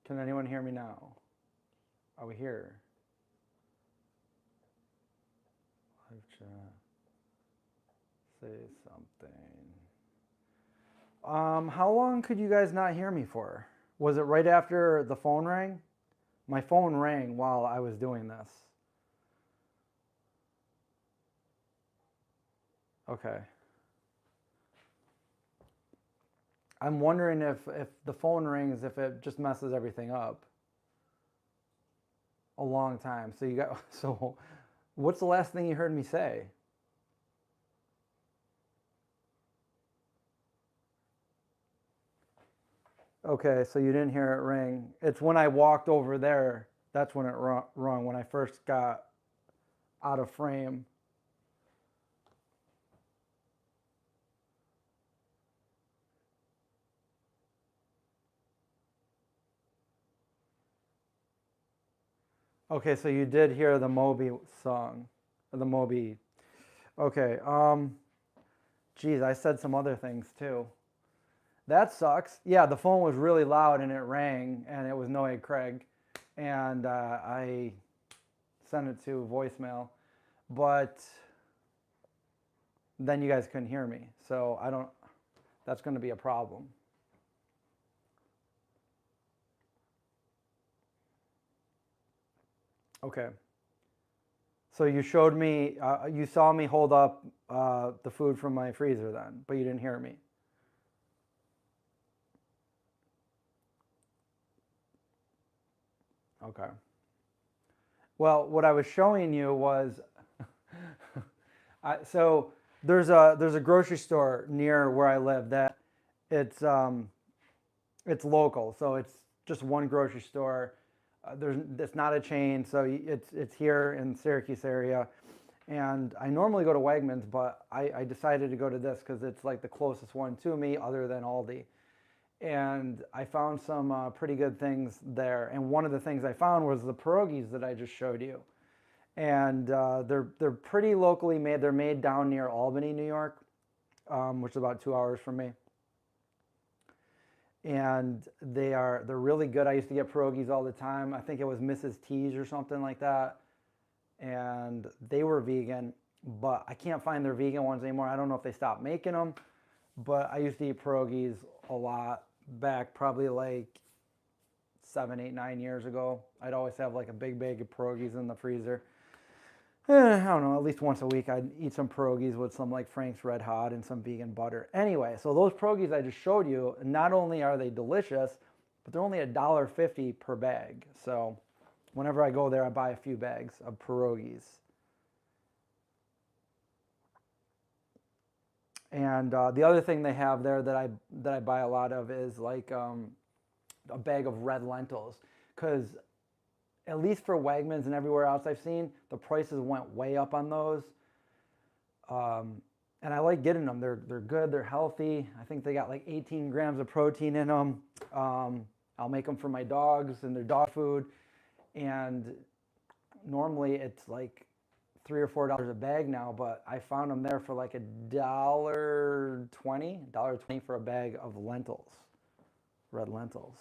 Can anyone hear me now? Are we here? Live chat. Say something. How long could you guys not hear me for? Was it right after the phone rang? My phone rang while I was doing this. Okay. I'm wondering if the phone rings, if it just messes everything up. A long time. So you got, so what's the last thing you heard me say? Okay, so you didn't hear it ring. It's when I walked over there, that's when it rung, when I first got out of frame. Okay, so you did hear the Moby song, the Moby. Okay, geez, I said some other things too. That sucks. Yeah, the phone was really loud and it rang, and it was Noah Craig, and I sent it to voicemail, but then you guys couldn't hear me, so I don't. That's going to be a problem. Okay. So you showed me, you saw me hold up the food from my freezer then, but you didn't hear me. Okay. Well, what I was showing you was, so there's a grocery store near where I live that it's it's local, so it's just one grocery store. It's not a chain, so it's here in Syracuse area. And I normally go to Wegmans, but I decided to go to this because it's like the closest one to me other than Aldi. And I found some pretty good things there. And one of the things I found was the pierogies that I just showed you. And they're pretty locally made. They're made down near Albany, New York, which is about 2 hours from me. And they're really good. I used to get pierogies all the time. I think it was Mrs. T's or something like that, and they were vegan, but I can't find their vegan ones anymore. I don't know if they stopped making them, but I used to eat pierogies a lot back probably like 7, 8, 9 years ago. I'd always have like a big bag of pierogies in the freezer. I don't know, at least once a week I'd eat some pierogies with some like Frank's Red Hot and some vegan butter. Anyway, so those pierogies I just showed you, not only are they delicious, but they're only $1.50 per bag. So whenever I go there, I buy a few bags of pierogies. And the other thing they have there that I buy a lot of is like a bag of red lentils, because at least for Wegmans and everywhere else I've seen, the prices went way up on those. And I like getting them. They're good. They're healthy. I think they got like 18 grams of protein in them. I'll make them for my dogs and their dog food. And normally it's like $3 or $4 a bag now, but I found them there for like $1.20 for a bag of lentils, red lentils.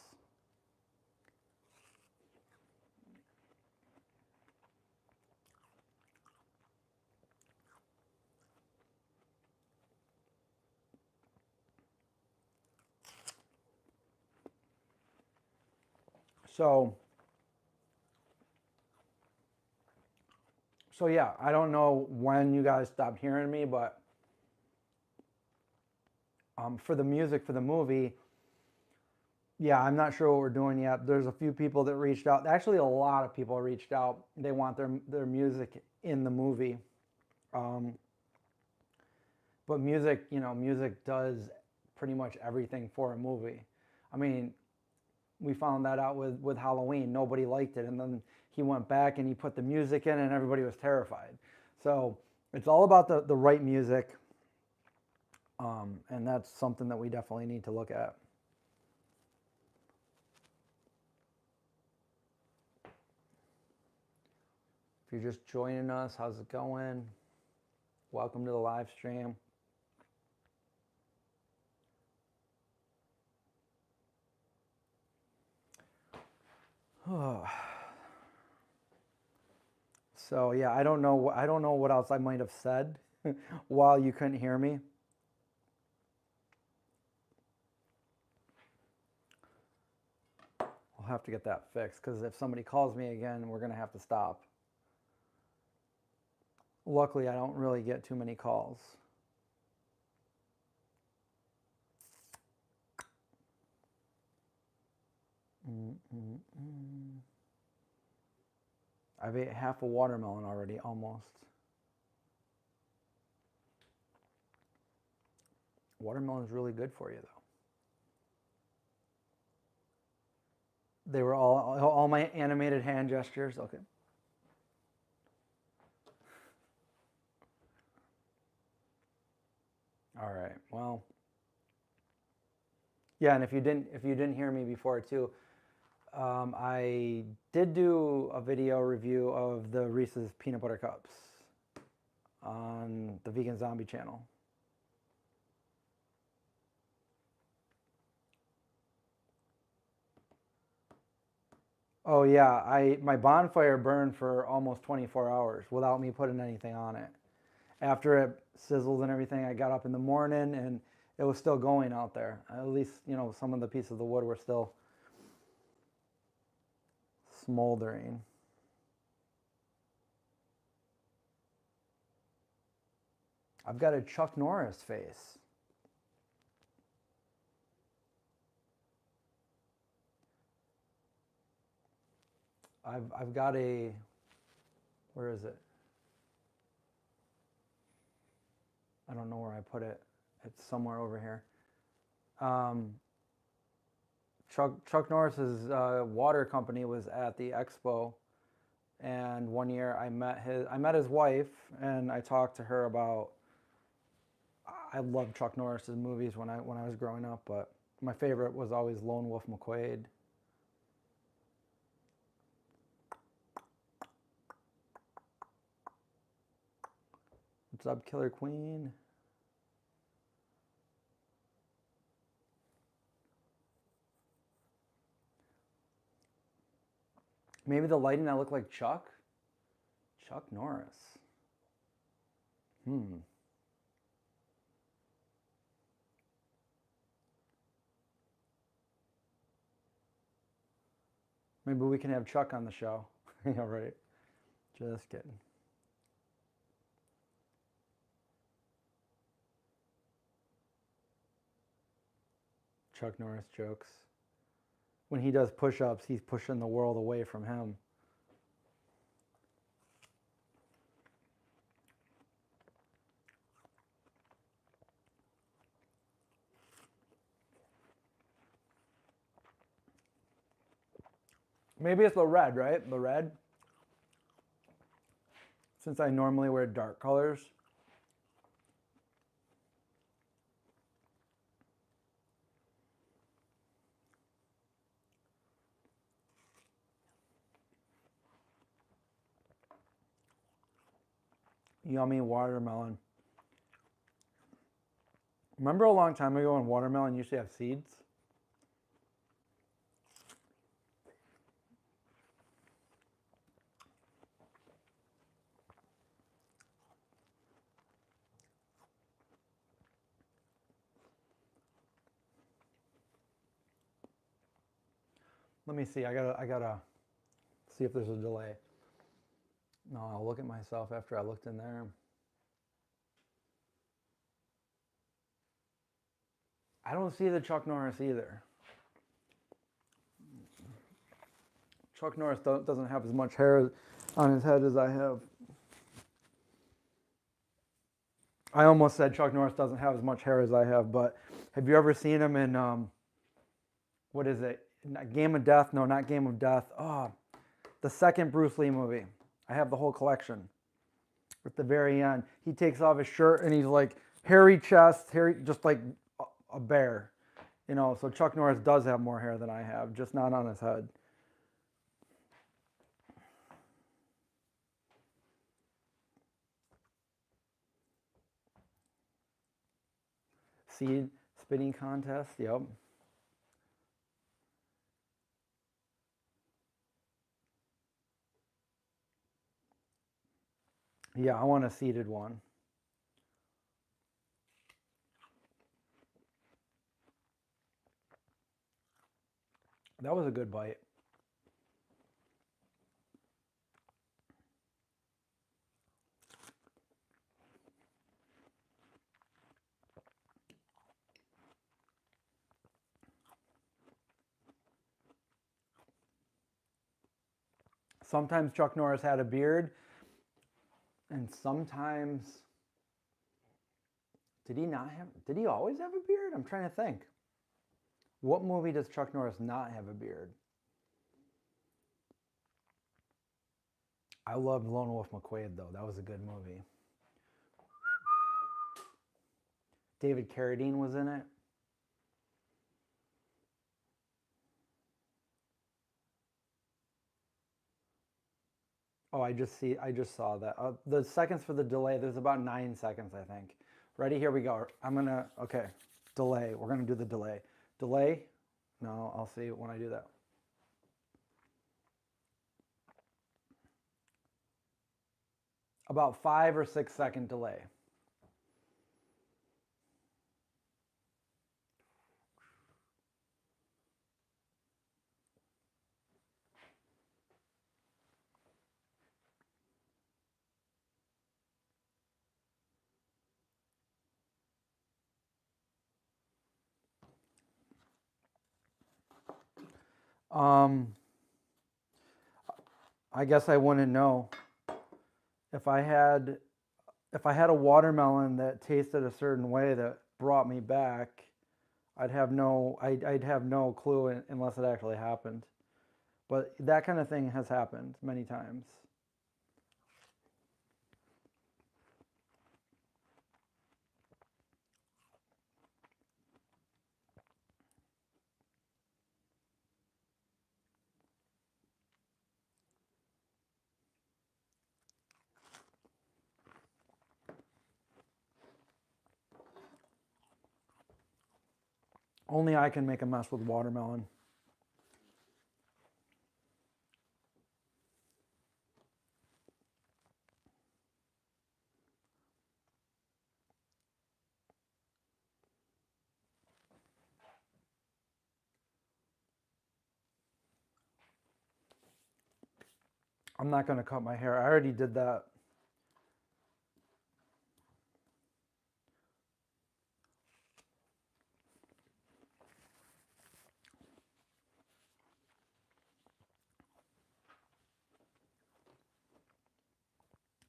So yeah, I don't know when you guys stopped hearing me, but for the music for the movie, yeah, I'm not sure what we're doing yet. There's a few people that reached out. Actually, a lot of people reached out. They want their music in the movie. Um, but music, music does pretty much everything for a movie. I mean, we found that out with Halloween. Nobody liked it, and then he went back and he put the music in, and everybody was terrified. So it's all about the right music, and that's something that we definitely need to look at. If you're just joining us, how's it going? Welcome to the live stream. So yeah, I don't know what else I might have said while you couldn't hear me. We'll have to get that fixed because if somebody calls me again, we're gonna have to stop. Luckily, I don't really get too many calls. I've ate half a watermelon already, almost. Watermelon is really good for you, though. They were all my animated hand gestures. Okay. All right. Well. Yeah, and if you didn't hear me before too, I did do a video review of the Reese's peanut butter cups on the Vegan Zombie channel. Oh yeah, my bonfire burned for almost 24 hours without me putting anything on it. After it sizzled and everything, I got up in the morning and it was still going out there. At least, some of the pieces of the wood were still smoldering. I've got a Chuck Norris face. I've got a, where is it? I don't know where I put it. It's somewhere over here. Chuck Norris's water company was at the expo, and one year I met his wife, and I talked to her about. I loved Chuck Norris's movies when I was growing up, but my favorite was always Lone Wolf McQuade. What's up, Killer Queen? Maybe the lighting I look like Chuck? Chuck Norris. Maybe we can have Chuck on the show. Yeah, right. Just kidding. Chuck Norris jokes. When he does push-ups, he's pushing the world away from him. Maybe it's the red, right? The red. Since I normally wear dark colors. Yummy watermelon. Remember a long time ago when watermelon used to have seeds? Let me see. I gotta see if there's a delay. No, I'll look at myself after I looked in there. I don't see the Chuck Norris either. Chuck Norris doesn't have as much hair on his head as I have. I almost said Chuck Norris doesn't have as much hair as I have, but have you ever seen him in, what is it? Game of Death? No, not Game of Death. Oh, the second Bruce Lee movie. I have the whole collection. At the very end, he takes off his shirt and he's like hairy chest, hairy, just like a bear. So Chuck Norris does have more hair than I have, just not on his head. Seed spitting contest, yep. Yeah, I want a seated one. That was a good bite. Sometimes Chuck Norris had a beard, and sometimes did he not have? Did he always have a beard? I'm trying to think. What movie does Chuck Norris not have a beard? I loved Lone Wolf McQuade though. That was a good movie. David Carradine was in it. Oh, I just saw that. The seconds for the delay, there's about 9 seconds, I think. Ready? Here we go. Okay, delay. We're gonna do the delay. Delay? No, I'll see when I do that. About 5 or 6 second delay. Um, I guess I wouldn't know if I had a watermelon that tasted a certain way that brought me back. I'd have no clue unless it actually happened. But that kind of thing has happened many times. Only I can make a mess with watermelon. I'm not going to cut my hair. I already did that.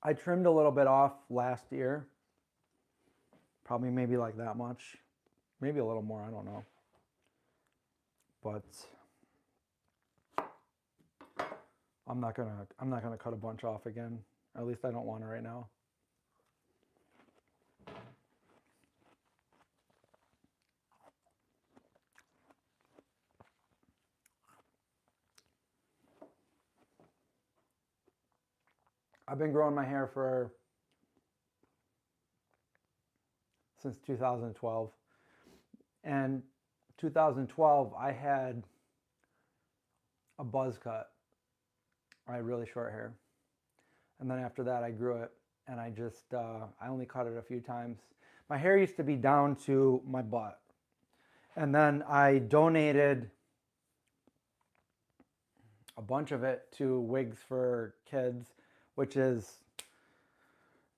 I trimmed a little bit off last year. Probably maybe like that much. Maybe a little more, I don't know. But I'm not gonna cut a bunch off again. At least I don't want to right now. I've been growing my hair since 2012. And 2012 I had a buzz cut. I had really short hair. And then after that I grew it, and I only cut it a few times. My hair used to be down to my butt. And then I donated a bunch of it to Wigs for Kids, which is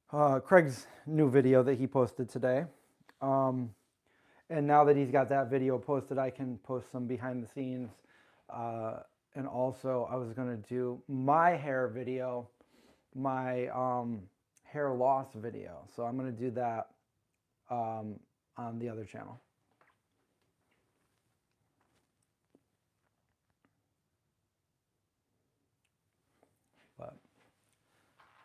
Craig's new video that he posted today. And now that he's got that video posted, I can post some behind the scenes. And also, I was going to do my hair video, my hair loss video. So I'm going to do that on the other channel. But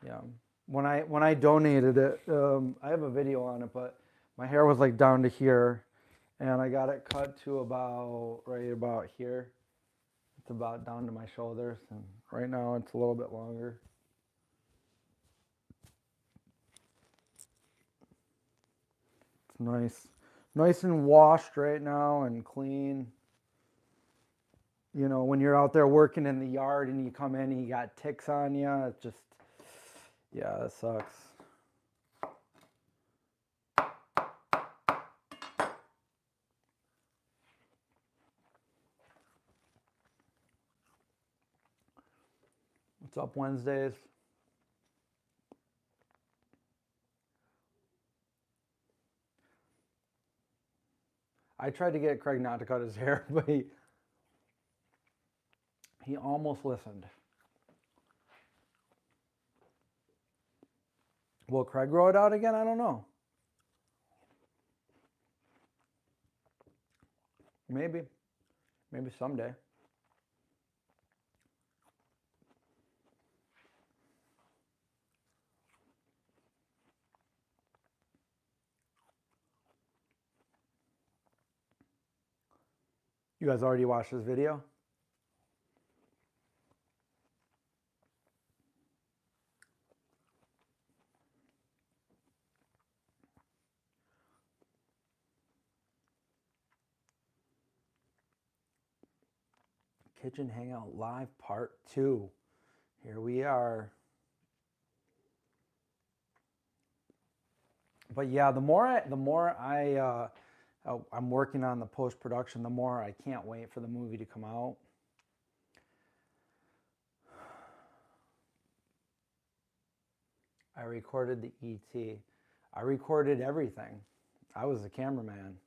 yeah, when I donated it, I have a video on it, but my hair was like down to here, and I got it cut to right about here. It's about down to my shoulders, and right now it's a little bit longer. It's nice and washed right now and clean. You know, when you're out there working in the yard and you come in and you got ticks on you, it's just, Yeah, that sucks. What's up, Wednesdays? I tried to get Craig not to cut his hair, but he almost listened. Will Craig grow it out again? I don't know. Maybe. Maybe someday. You guys already watched this video? Kitchen Hangout Live Part 2. Here we are. But yeah, the more I'm working on the post-production, the more I can't wait for the movie to come out. I recorded the ET. I recorded everything. I was the cameraman.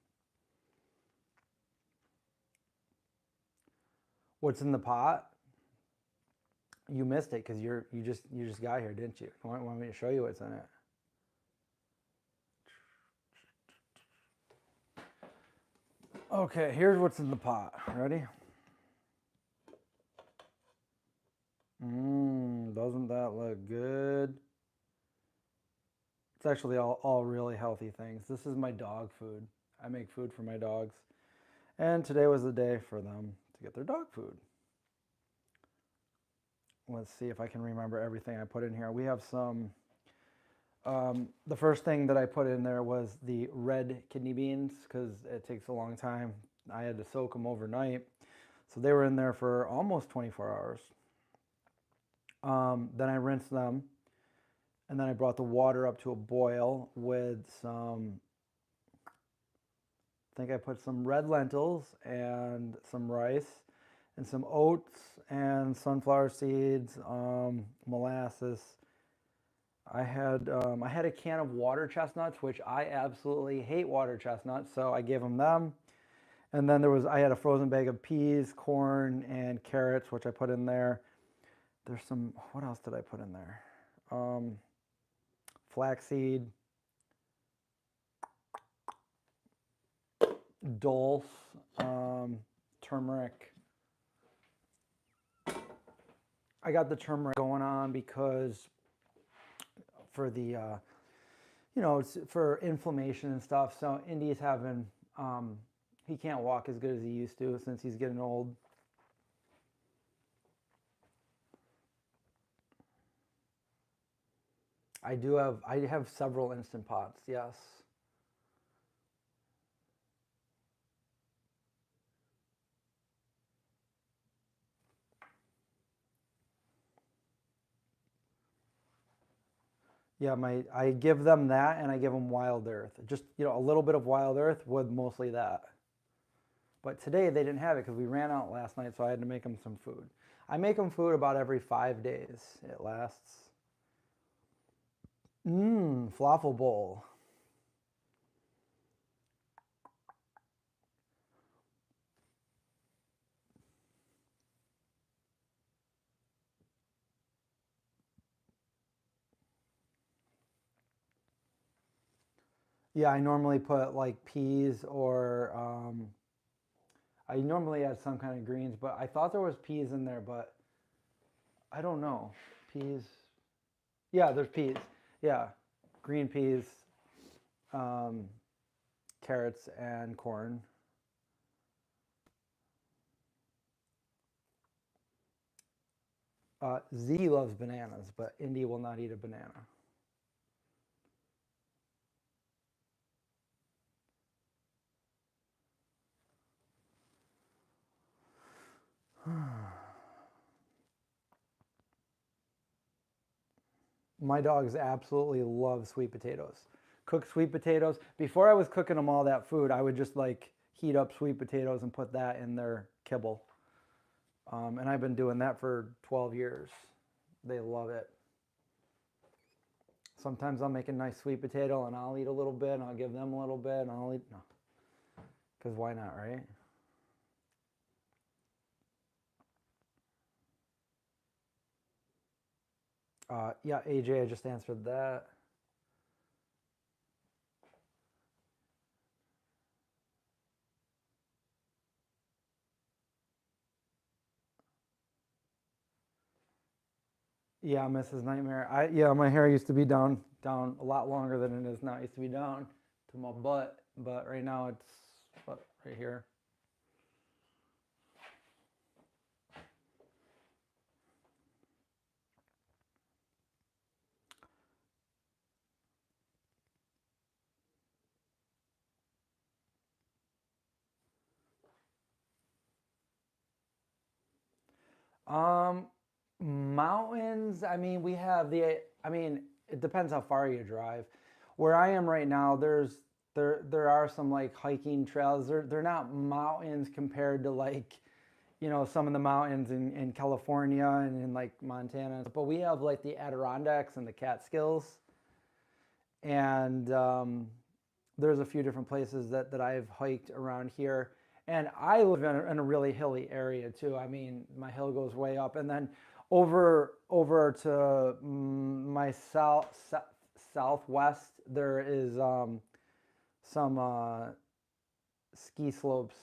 What's in the pot? You missed it because you just got here, didn't you? Want me to show you what's in it? Okay, here's what's in the pot. Ready? Doesn't that look good? It's actually all really healthy things. This is my dog food. I make food for my dogs. And today was the day for them to get their dog food. Let's see if I can remember everything I put in here. We have some, the first thing that I put in there was the red kidney beans because it takes a long time. I had to soak them overnight. So they were in there for almost 24 hours. Then I rinsed them. And then I brought the water up to a boil with some, I think I put some red lentils and some rice and some oats and sunflower seeds, molasses. I had a can of water chestnuts, which I absolutely hate water chestnuts, so I gave them. And then I had a frozen bag of peas, corn, and carrots, which I put in there. There's some, what else did I put in there? Flaxseed, dulse, turmeric. I got the turmeric going on because for the, it's for inflammation and stuff. So Indy's having, he can't walk as good as he used to since he's getting old. I have several Instant Pots, yes. Yeah, I give them that and I give them Wild Earth. Just, a little bit of Wild Earth with mostly that. But today they didn't have it because we ran out last night, so I had to make them some food. I make them food about every 5 days. It lasts. Falafel bowl. Yeah, I normally put like peas or I normally add some kind of greens, but I thought there was peas in there, but I don't know. Peas. Yeah, there's peas. Yeah, green peas, carrots, and corn. Z loves bananas, but Indy will not eat a banana. My dogs absolutely love sweet potatoes. Cook sweet potatoes. Before I was cooking them all that food, I would just like heat up sweet potatoes and put that in their kibble. And I've been doing that for 12 years. They love it. Sometimes I'll make a nice sweet potato and I'll eat a little bit and I'll give them a little bit and I'll eat, no, because why not, right? Yeah, AJ, I just answered that. Yeah, Mrs. Nightmare. Yeah, my hair used to be down a lot longer than it is now. It used to be down to my butt, but right now it's what, right here. Um, Mountains. I mean, we have the. I mean, it depends how far you drive. Where I am right now, there are some like hiking trails. They're not mountains compared to like, some of the mountains in California and in like Montana. But we have like the Adirondacks and the Catskills, and there's a few different places that I've hiked around here. And I live in a really hilly area too. I mean, my hill goes way up, and then over to my southwest there is some ski slopes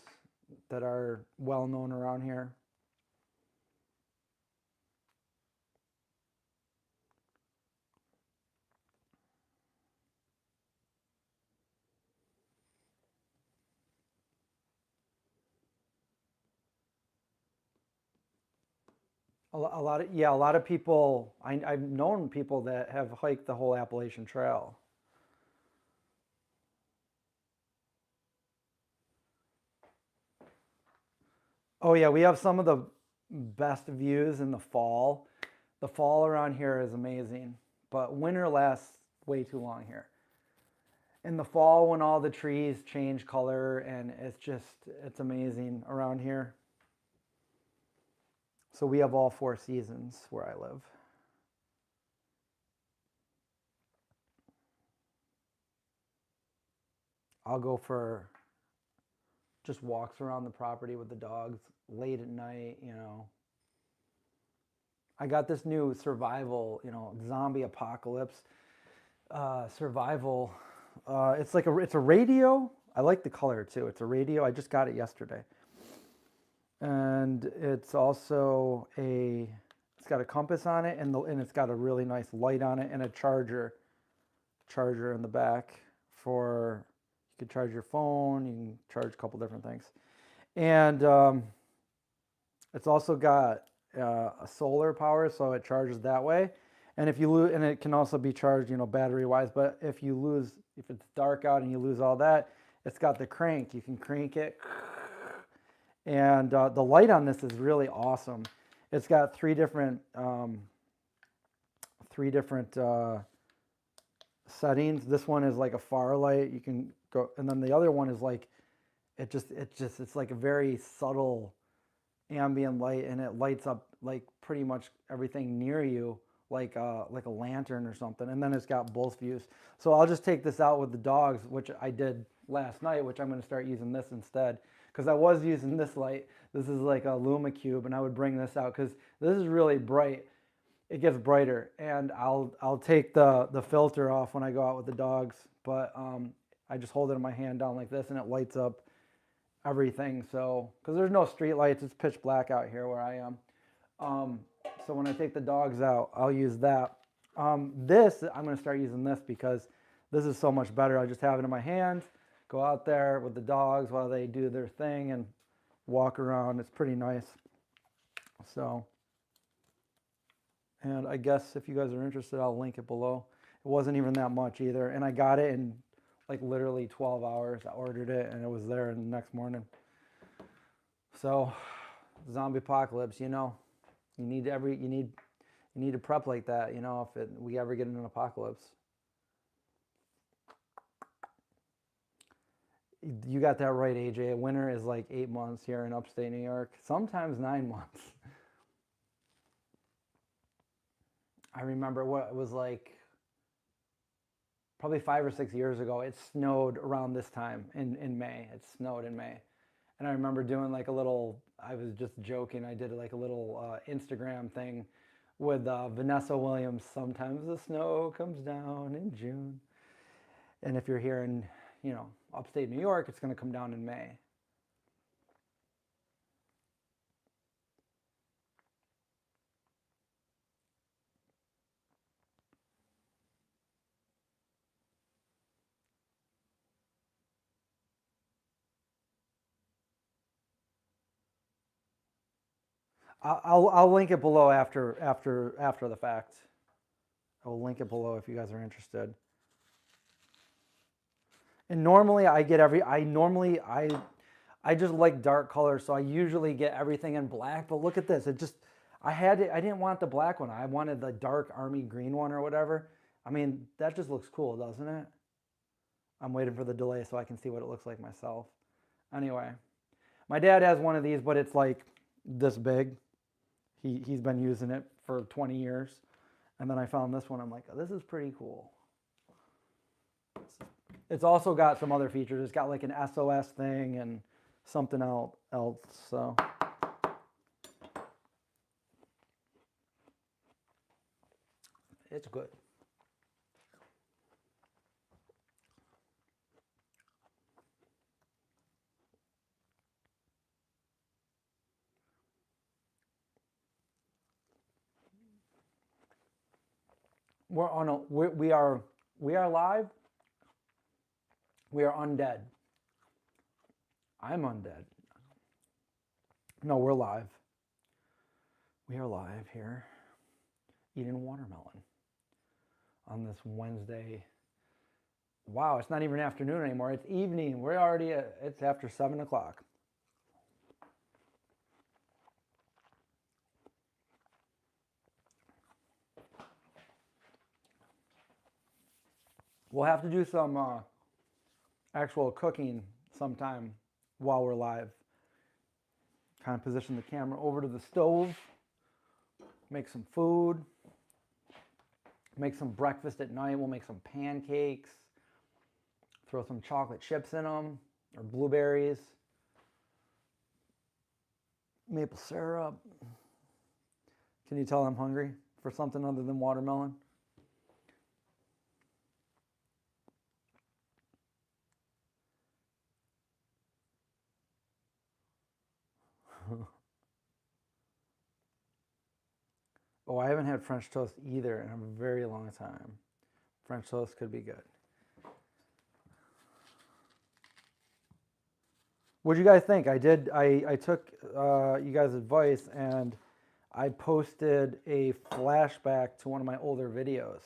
that are well known around here. A lot of, yeah, a lot of people. I've known people that have hiked the whole Appalachian Trail. Oh yeah, we have some of the best views in the fall. The fall around here is amazing, but winter lasts way too long here. In the fall, when all the trees change color, and it's amazing around here. So we have all four seasons where I live. I'll go for just walks around the property with the dogs late at night. I got this new survival, zombie apocalypse survival. It's a radio. I like the color too. It's a radio. I just got it yesterday, and it's got a compass on it, and it's got a really nice light on it and a charger in the back for you can charge your phone. You can charge a couple different things, and it's also got a solar power, so it charges that way. And if you lose, and it can also be charged, battery wise. But if it's dark out and you lose all that, it's got the crank. You can crank it, and the light on this is really awesome. It's got three different settings. This one is like a far light. You can go, and then the other one is like it's like a very subtle ambient light, and it lights up like pretty much everything near you, like a lantern or something. And then it's got both views. So I'll just take this out with the dogs, which I did last night, which I'm going to start using this instead, because I was using this light. This is like a LumaCube, and I would bring this out because this is really bright. It gets brighter, and I'll take the filter off when I go out with the dogs. But I just hold it in my hand down like this, and it lights up everything. So because there's no street lights, it's pitch black out here where I am. So when I take the dogs out, I'll use that. This I'm going to start using this because this is so much better. I just have it in my hand, go out there with the dogs while they do their thing and walk around. It's pretty nice. So, and I guess if you guys are interested, I'll link it below. It wasn't even that much either, and I got it in like literally 12 hours. I ordered it and it was there the next morning. So, zombie apocalypse, you need You need to prep like that, you know, if we ever get in an apocalypse. You got that right, AJ. Winter is like 8 months here in upstate New York, sometimes 9 months. I remember what it was like probably 5 or 6 years ago. It snowed around this time in May. It snowed in May. And I remember doing like a little, I was just joking, I did like a little Instagram thing with Vanessa Williams. Sometimes the snow comes down in June. And if you're here in, you know, upstate New York, it's going to come down in May. I'll link it below after the fact. I'll link it below if you guys are interested. And normally I get I just like dark colors, so I usually get everything in black. But look at this. It just I didn't want the black one. I wanted the dark army green one or whatever. I mean, that just looks cool, doesn't it? I'm waiting for the delay so I can see what it looks like myself. Anyway, my dad has one of these, but it's like this big. He's been using it for 20 years. And then I found this one. I'm like, oh, this is pretty cool. It's also got some other features. It's got like an SOS thing and something else. So it's good. We're on a we are live. We are undead. I'm undead. No, we're live. We are live here eating watermelon on this Wednesday. Wow, it's not even afternoon anymore. It's evening. We're already it's after 7 o'clock. We'll have to do some actual cooking sometime while we're live. Kind of position the camera over to the stove, make some food, make some breakfast at night. We'll make some pancakes, throw some chocolate chips in them, or blueberries, maple syrup. Can you tell I'm hungry for something other than watermelon? Oh, I haven't had French toast either in a very long time. French toast could be good. What do you guys think? I took you guys' advice and I posted a flashback to one of my older videos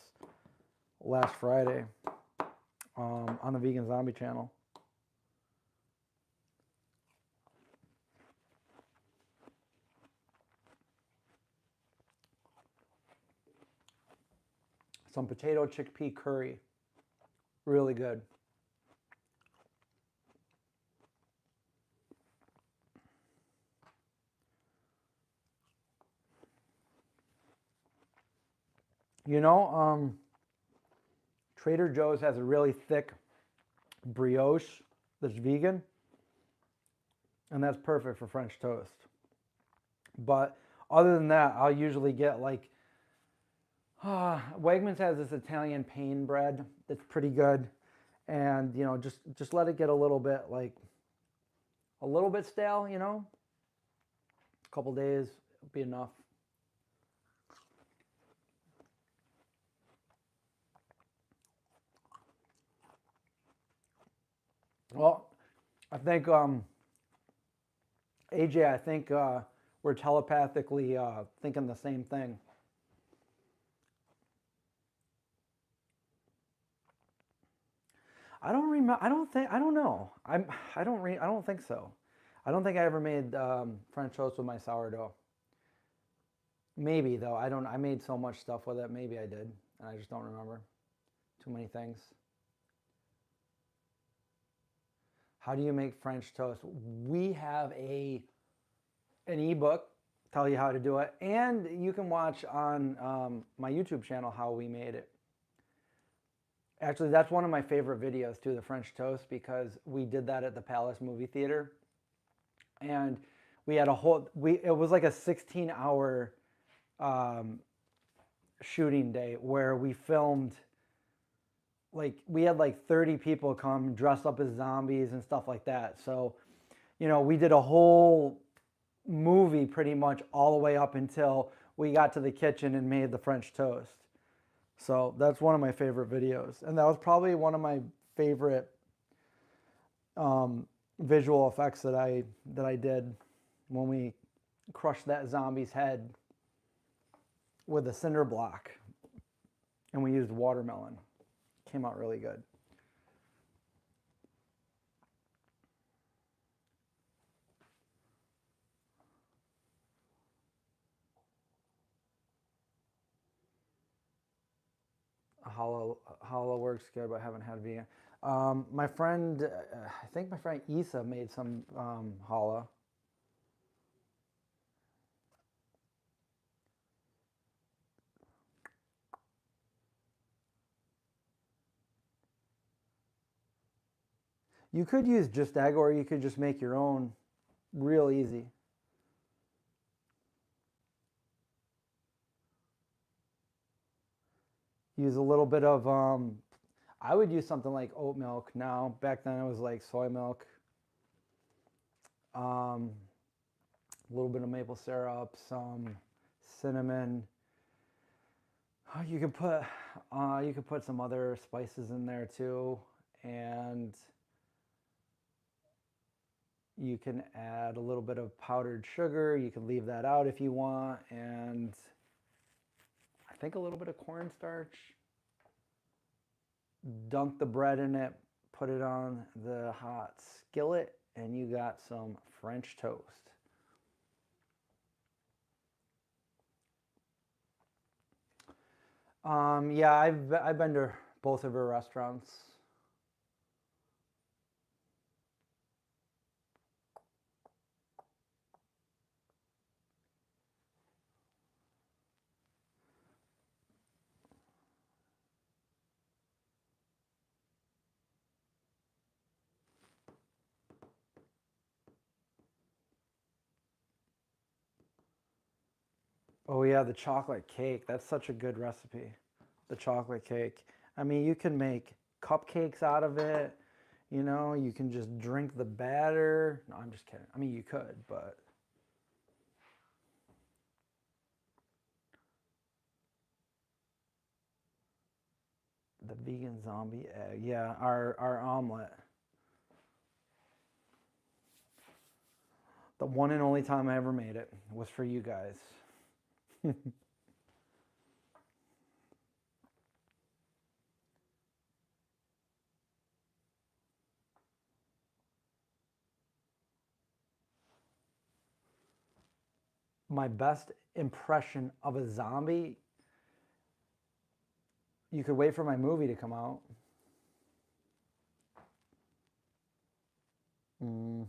last Friday on the Vegan Zombie channel. Some potato chickpea curry. Really good. You know, Trader Joe's has a really thick brioche that's vegan, and that's perfect for French toast. But other than that, I'll usually get like Wegmans has this Italian pain bread that's pretty good, and you know, just let it get a little bit stale. You know, a couple days will be enough. Well, I think AJ, I think we're telepathically thinking the same thing. I don't remember. I don't think. I don't know. I don't. I don't think so. I don't think I ever made French toast with my sourdough. Maybe though. I don't. I made so much stuff with it. Maybe I did, and I just don't remember. Too many things. How do you make French toast? We have an ebook tell you how to do it, and you can watch on my YouTube channel how we made it. Actually, that's one of my favorite videos too, the French toast, because we did that at the Palace movie theater, and we had a whole it was like a 16-hour shooting day where we filmed, like we had like 30 people come dressed up as zombies and stuff like that. So, you know, we did a whole movie pretty much all the way up until we got to the kitchen and made the French toast. So that's one of my favorite videos, and that was probably one of my favorite visual effects that I did when we crushed that zombie's head with a cinder block, and we used watermelon. Came out really good. Hollow works good, but I haven't had vegan. My friend, I think my friend Isa made some challah. You could use just egg, or you could just make your own, real easy. Use a little bit of, I would use something like oat milk now. Back then it was like soy milk. A little bit of maple syrup, some cinnamon. You could put some other spices in there too, and you can add a little bit of powdered sugar. You can leave that out if you want, and I think a little bit of cornstarch. Dunk the bread in it, put it on the hot skillet, and you got some French toast. Yeah, I've been to both of her restaurants. Oh yeah, the chocolate cake. That's such a good recipe. The chocolate cake. I mean, you can make cupcakes out of it. You know, you can just drink the batter. No, I'm just kidding. I mean, you could, but the vegan zombie egg. Yeah, our omelet. The one and only time I ever made it was for you guys. My best impression of a zombie, you could wait for my movie to come out. Mm.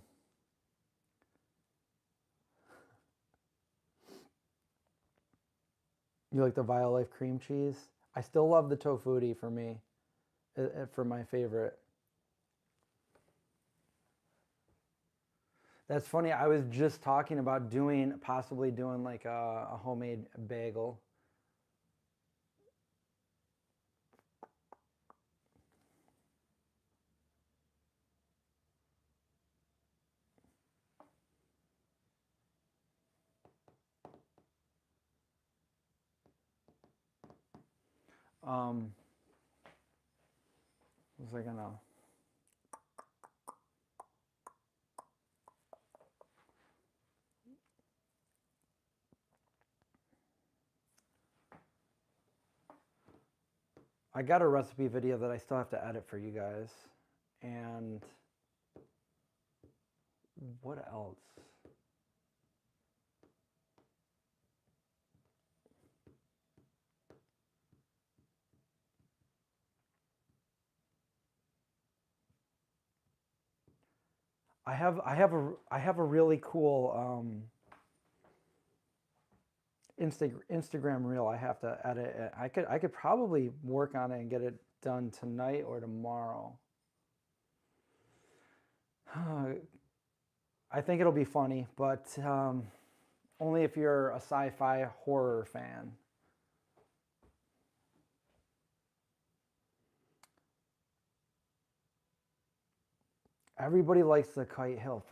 You like the Violife cream cheese? I still love the tofutti for me, for my favorite. That's funny. I was just talking about possibly doing like a homemade bagel. Um, was I gonna? I got a recipe video that I still have to edit for you guys, and what else? I have a really cool Instagram reel I have to edit. I could probably work on it and get it done tonight or tomorrow. I think it'll be funny, but only if you're a sci-fi horror fan. Everybody likes the Kite Hill.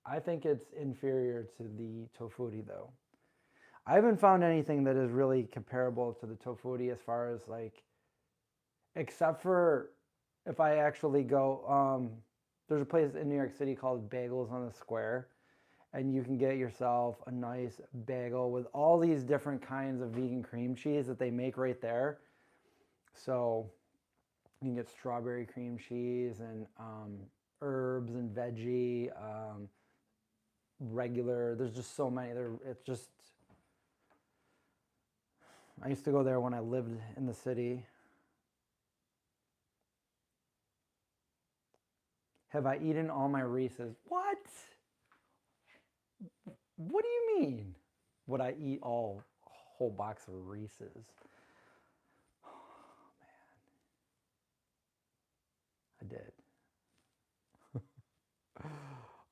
I think it's inferior to the Tofuri though. I haven't found anything that is really comparable to the Tofuri as far as like, except for if I actually go, there's a place in New York City called Bagels on the Square, and you can get yourself a nice bagel with all these different kinds of vegan cream cheese that they make right there. So you can get strawberry cream cheese and herbs and veggie, regular. There's just so many. It's just. I used to go there when I lived in the city. Have I eaten all my Reese's? What? What do you mean? Would I eat a whole box of Reese's? Oh man, I did.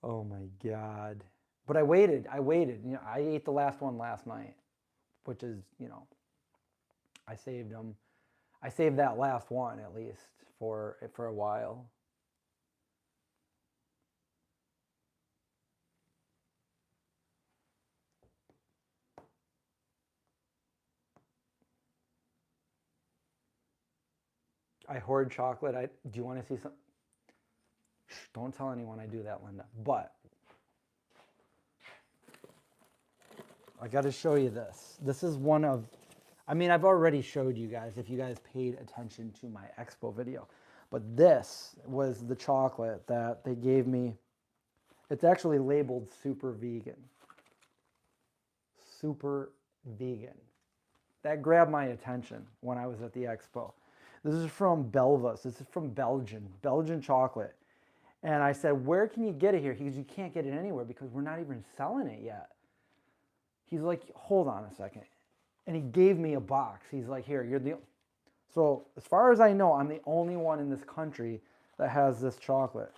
Oh my God. But I waited. You know, I ate the last one last night, which is, you know, I saved them. I saved that last one at least for a while. I hoard chocolate. Do you want to see some? Shh, don't tell anyone I do that, Linda. But I got to show you this. This is one of, I mean, I've already showed you guys if you guys paid attention to my expo video. But this was the chocolate that they gave me. It's actually labeled super vegan. Super vegan. That grabbed my attention when I was at the expo. This is from Belvas. This is from Belgian chocolate. And I said, where can you get it here? He goes, you can't get it anywhere because we're not even selling it yet. He's like, hold on a second. And he gave me a box. He's like, here, you're the... So as far as I know, I'm the only one in this country that has this chocolate.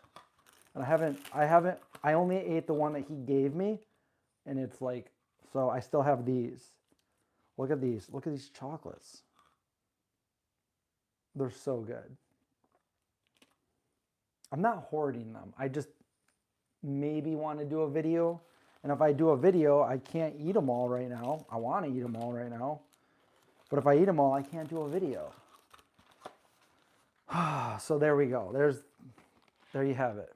And I only ate the one that he gave me. And it's like, so I still have these. Look at these chocolates. They're so good. I'm not hoarding them. I just maybe want to do a video. And if I do a video, I can't eat them all right now. I want to eat them all right now. But if I eat them all, I can't do a video. So there we go. There you have it.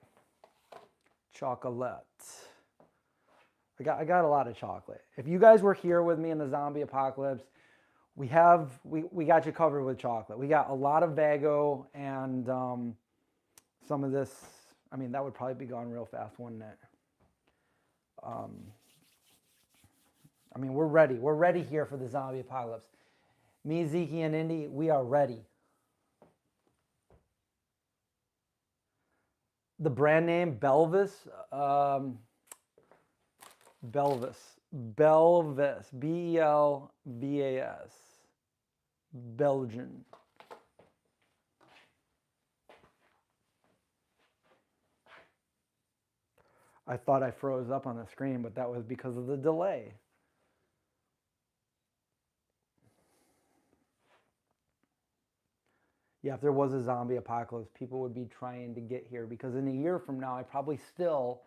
Chocolate. I got a lot of chocolate. If you guys were here with me in the zombie apocalypse, we got you covered with chocolate. We got a lot of Vago and some of this. I mean, that would probably be gone real fast, wouldn't it? I mean, we're ready. We're ready here for the zombie apocalypse. Me, Zeke, and Indy, we are ready. The brand name, Belvis. Belvis. B-E-L-V-A-S. Belgian. I thought I froze up on the screen, but that was because of the delay. Yeah, if there was a zombie apocalypse, people would be trying to get here because in a year from now, I probably still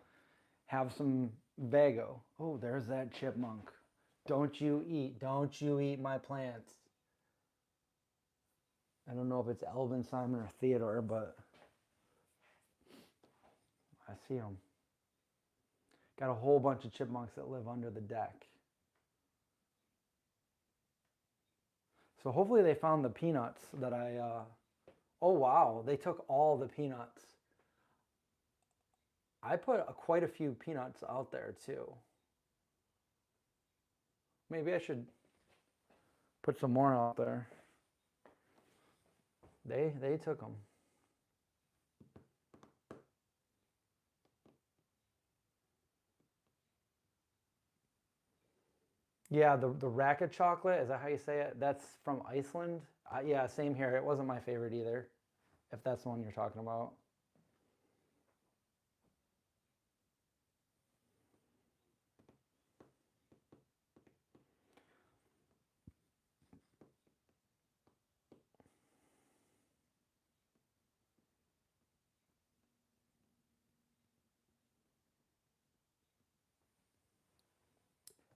have some Vago. Oh, there's that chipmunk. Don't you eat my plants. I don't know if it's Elvin, Simon, or Theodore, but I see them. Got a whole bunch of chipmunks that live under the deck. So hopefully they found the peanuts that oh wow, they took all the peanuts. I put quite a few peanuts out there too. Maybe I should put some more out there. They took them. Yeah, the racket chocolate, is that how you say it? That's from Iceland. Yeah, same here. It wasn't my favorite either, if that's the one you're talking about.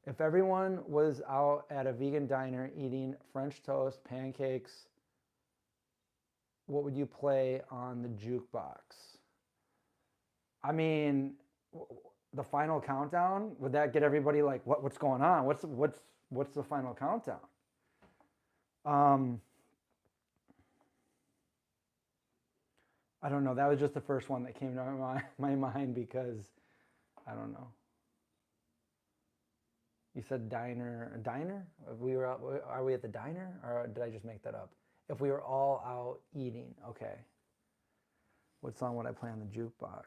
If everyone was out at a vegan diner eating French toast, pancakes, what would you play on the jukebox? I mean, the final countdown, would that get everybody like, what's going on? What's the final countdown? Um, I don't know. That was just the first one that came to my mind because I don't know. You said diner, a diner? If we were out, are we at the diner, or did I just make that up? If we were all out eating, okay. What song would I play on the jukebox?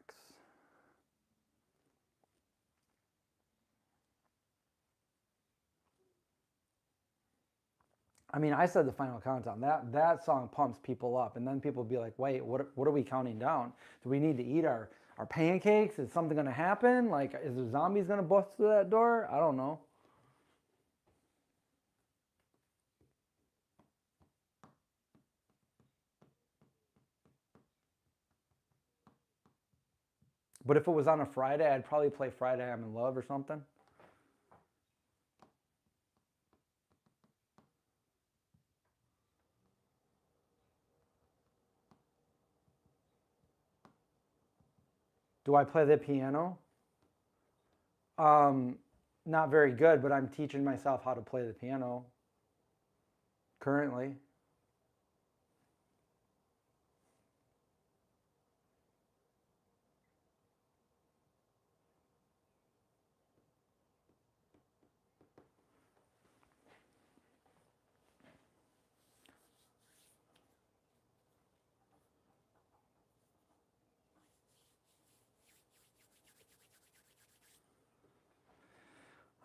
I mean, I said the final countdown. That song pumps people up, and then people be like, "Wait, what are we counting down? Do we need to eat our pancakes? Is something gonna happen? Like, is the zombies gonna bust through that door? I don't know." But if it was on a Friday, I'd probably play Friday I'm in Love or something. Do I play the piano? Um, Not very good, but I'm teaching myself how to play the piano currently.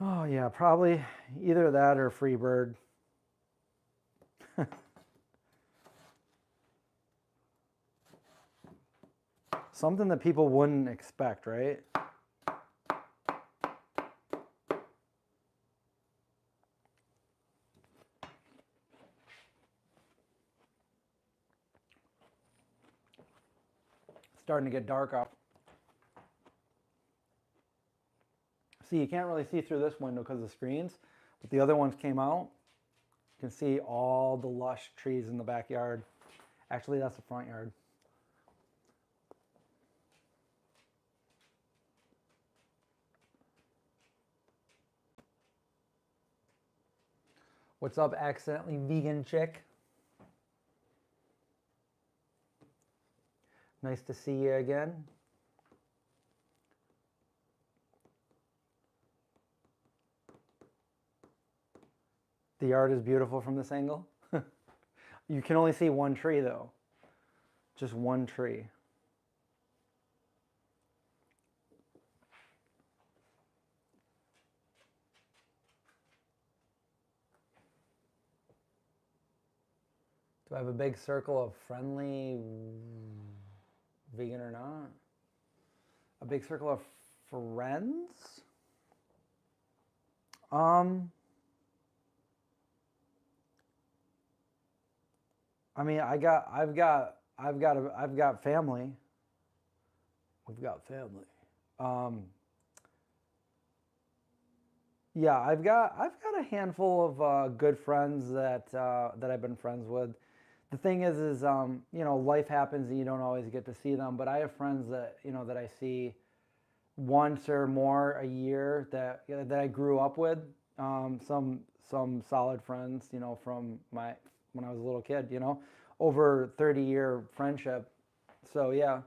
Oh yeah, probably either that or Freebird. Something that people wouldn't expect, right? It's starting to get dark out. See, you can't really see through this window because of the screens, but the other ones came out. You can see all the lush trees in the backyard. Actually, that's the front yard. What's up, accidentally vegan chick? Nice to see you again. The yard is beautiful from this angle. You can only see one tree though. Just one tree. Do I have a big circle of friendly vegan or not? A big circle of friends? Um, I mean, I've got family. We've got family. Um, yeah, I've got a handful of good friends that I've been friends with. The thing is you know, life happens and you don't always get to see them. But I have friends that that I see once or more a year that I grew up with. Some solid friends, from my when I was a little kid. Over 30-year friendship. So yeah.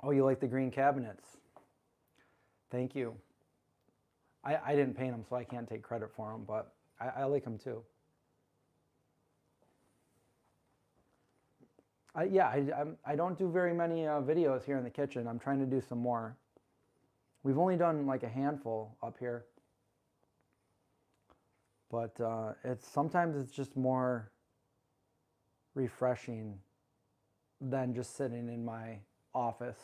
Oh, you like the green cabinets? Thank you. I didn't paint them, so I can't take credit for them, but I like them too. I don't do very many videos here in the kitchen. I'm trying to do some more. We've only done like a handful up here, but sometimes it's just more refreshing than just sitting in my office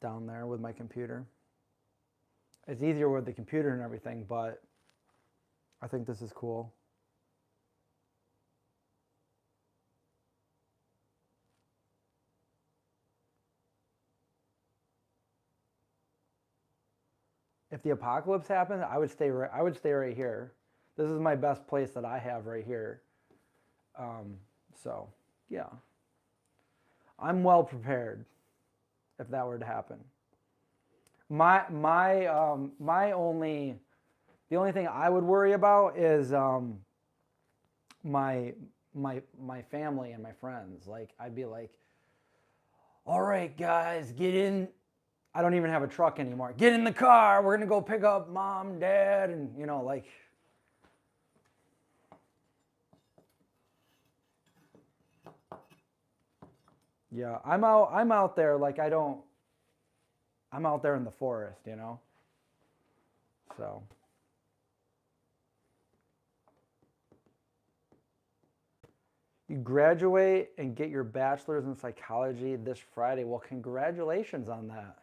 down there with my computer. It's easier with the computer and everything, but I think this is cool. If the apocalypse happened, I would stay right here. This is my best place that I have right here. So yeah, I'm well prepared if that were to happen. The only thing I would worry about is my family and my friends. Like I'd be like, all right, guys, get in. I don't even have a truck anymore. Get in the car. We're gonna go pick up mom, dad, and like. Yeah, I'm out there. Like I'm out there in the forest, So. You graduate and get your bachelor's in psychology this Friday. Well, congratulations on that.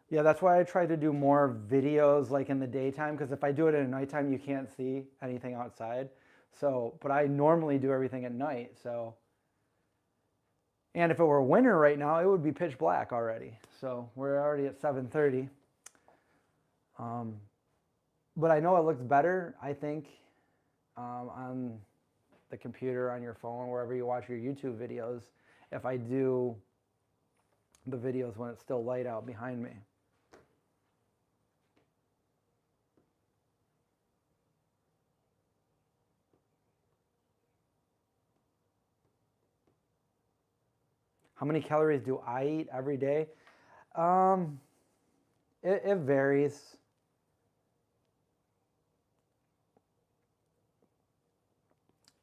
Yeah, that's why I try to do more videos like in the daytime, because if I do it at nighttime, you can't see anything outside. So, but I normally do everything at night. So, and if it were winter right now, it would be pitch black already. So we're already at 7:30. But I know it looks better, I think, on the computer, on your phone, wherever you watch your YouTube videos, if I do the videos when it's still light out behind me. How many calories do I eat every day? It varies.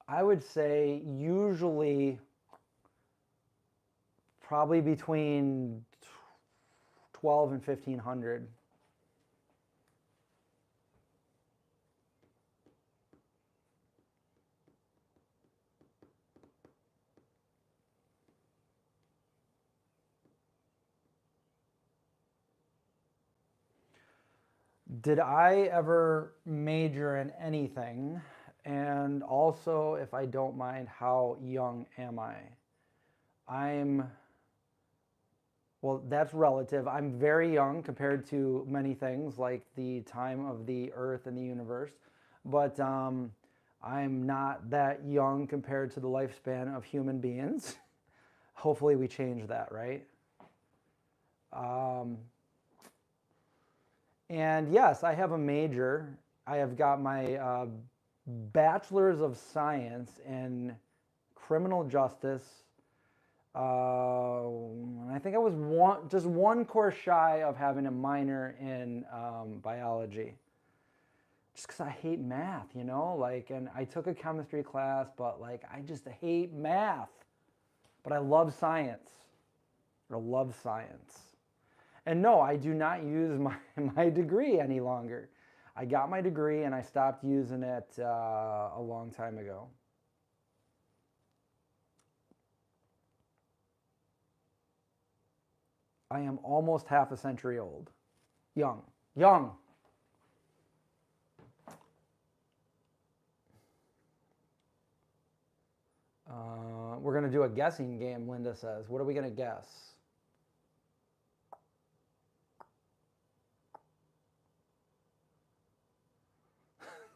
I would say usually probably between 12 and 1,500. Did I ever major in anything? And also, if I don't mind, how young am I? Well, that's relative. I'm very young compared to many things like the time of the earth and the universe, but I'm not that young compared to the lifespan of human beings. Hopefully we change that, right? And yes, I have a major. I have got my bachelor's of science in criminal justice. I think I was just one course shy of having a minor in biology. Just because I hate math, like, and I took a chemistry class, but like, I just hate math. But I love science. I love science. And no, I do not use my degree any longer. I got my degree and I stopped using it a long time ago. I am almost half a century old. Young. Young. We're going to do a guessing game, Linda says. What are we going to guess?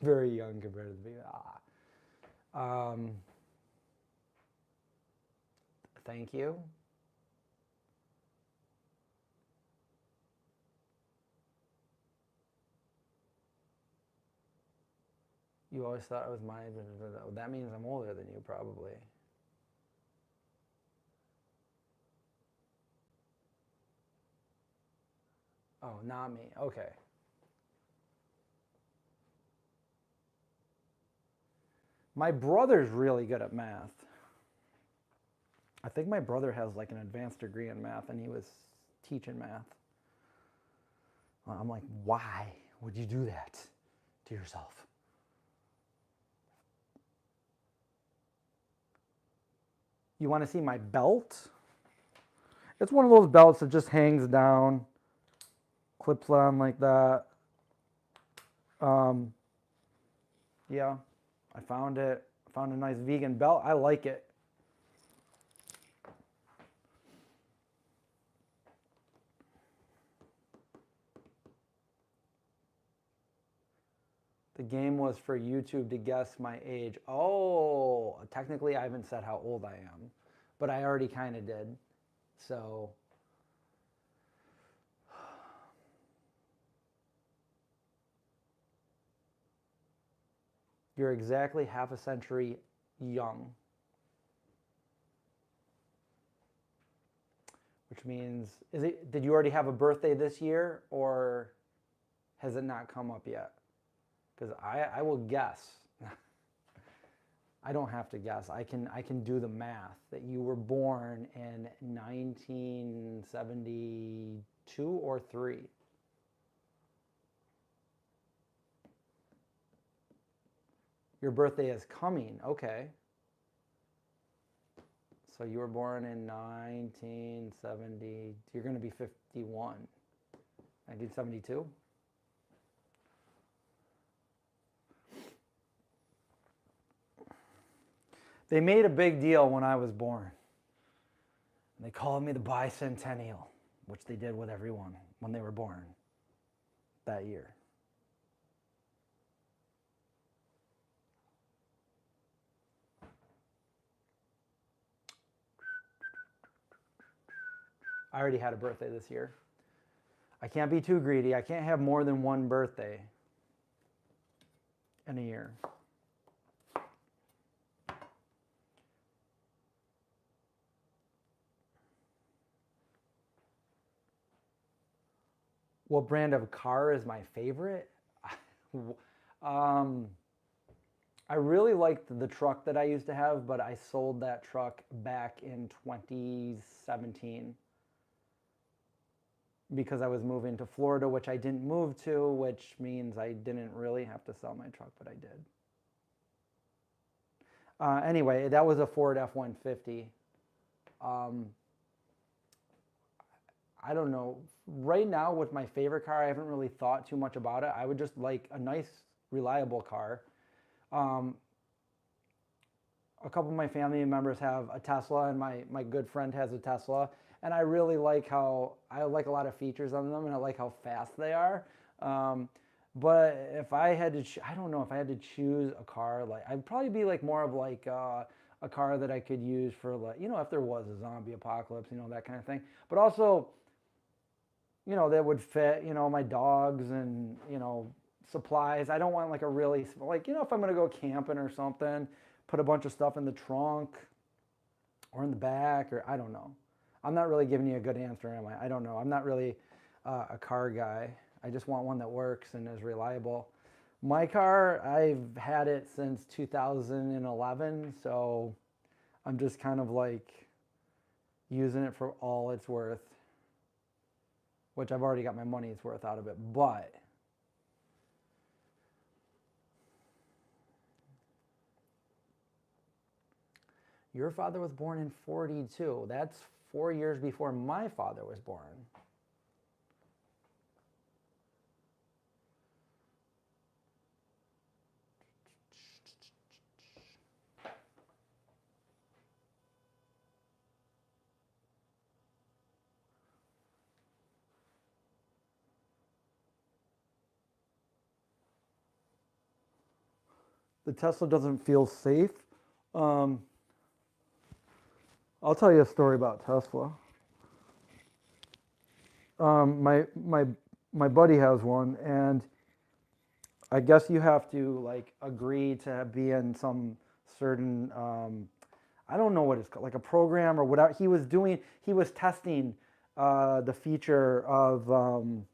Very young compared to me. Thank you. You always thought I was my... That means I'm older than you, probably. Oh, not me. Okay. My brother's really good at math. I think my brother has like an advanced degree in math, and he was teaching math. I'm like, why would you do that to yourself? You want to see my belt? It's one of those belts that just hangs down, clips on like that. Yeah, I found it. Found a nice vegan belt. I like it. The game was for YouTube to guess my age. Oh, technically I haven't said how old I am, but I already kind of did. So, you're exactly half a century young. Which means, did you already have a birthday this year, or has it not come up yet? Because I will guess. I don't have to guess. I can do the math that you were born in 1972 or 3. Your birthday is coming. Okay. So you were born in 1970. You're going to be 51. 1972? They made a big deal when I was born. They called me the bicentennial, which they did with everyone when they were born that year. I already had a birthday this year. I can't be too greedy. I can't have more than one birthday in a year. What brand of car is my favorite? I really liked the truck that I used to have, but I sold that truck back in 2017 because I was moving to Florida, which I didn't move to, which means I didn't really have to sell my truck, but I did. Anyway, that was a Ford F-150. I don't know. Right now, with my favorite car, I haven't really thought too much about it. I would just like a nice, reliable car. A couple of my family members have a Tesla, and my good friend has a Tesla. And I really like a lot of features on them, and I like how fast they are. But if I had to, I don't know, if I had to choose a car, like I'd probably be like more of like a car that I could use for like, if there was a zombie apocalypse, that kind of thing. But also, that would fit, my dogs and, supplies. I don't want like a really, like, if I'm going to go camping or something, put a bunch of stuff in the trunk or in the back, or I don't know. I'm not really giving you a good answer, am I? I don't know. I'm not really a car guy. I just want one that works and is reliable. My car, I've had it since 2011, so I'm just kind of like using it for all it's worth, which I've already got my money's worth out of it. But your father was born in 42. That's 4 years before my father was born. The Tesla doesn't feel safe. I'll tell you a story about Tesla. My buddy has one, and I guess you have to like agree to be in some certain I don't know what it's called, like a program or whatever. He was doing, he was testing the feature of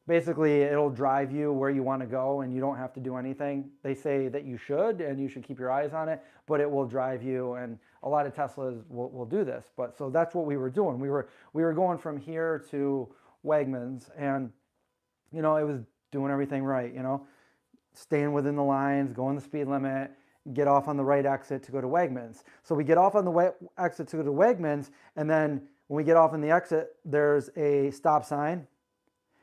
basically it'll drive you where you want to go and you don't have to do anything. They say that you should and you should keep your eyes on it, but it will drive you. And a lot of Teslas will do this. But so that's what we were doing. We were going from here to Wegmans, and you know, it was doing everything right, you know, staying within the lines, going the speed limit, get off on the right exit to go to Wegmans. So we get off on the exit to go to Wegmans, and then when we get off on the exit, there's a stop sign,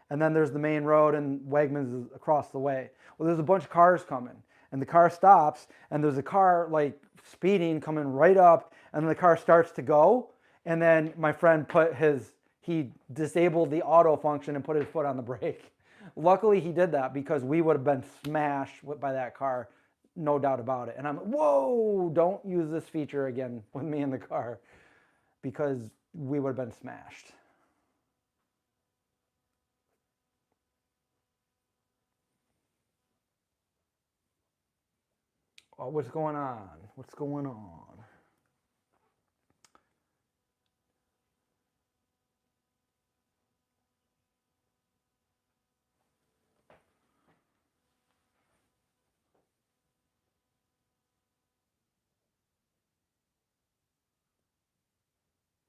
and then there's the main road, and Wegmans is across the way. Well, there's a bunch of cars coming, and the car stops, and there's a car like speeding coming right up, and the car starts to go, and then my friend he disabled the auto function and put his foot on the brake. Luckily, he did that because we would have been smashed by that car, no doubt about it. And I'm like, whoa, don't use this feature again with me in the car because we would have been smashed. Oh, what's going on? What's going on?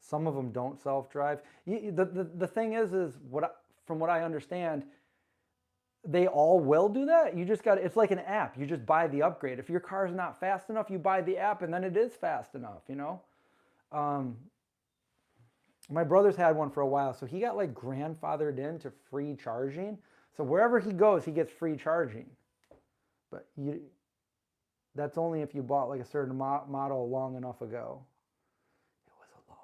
Some of them don't self-drive. The thing is from what I understand, they all will do that. You just got it's like an app. You just buy the upgrade. If your car's not fast enough, you buy the app, and then it is fast enough. You know. Um, my brother's had one for a while, so he got like grandfathered into free charging. So wherever he goes, he gets free charging. But that's only if you bought like a certain model long enough ago. It was a long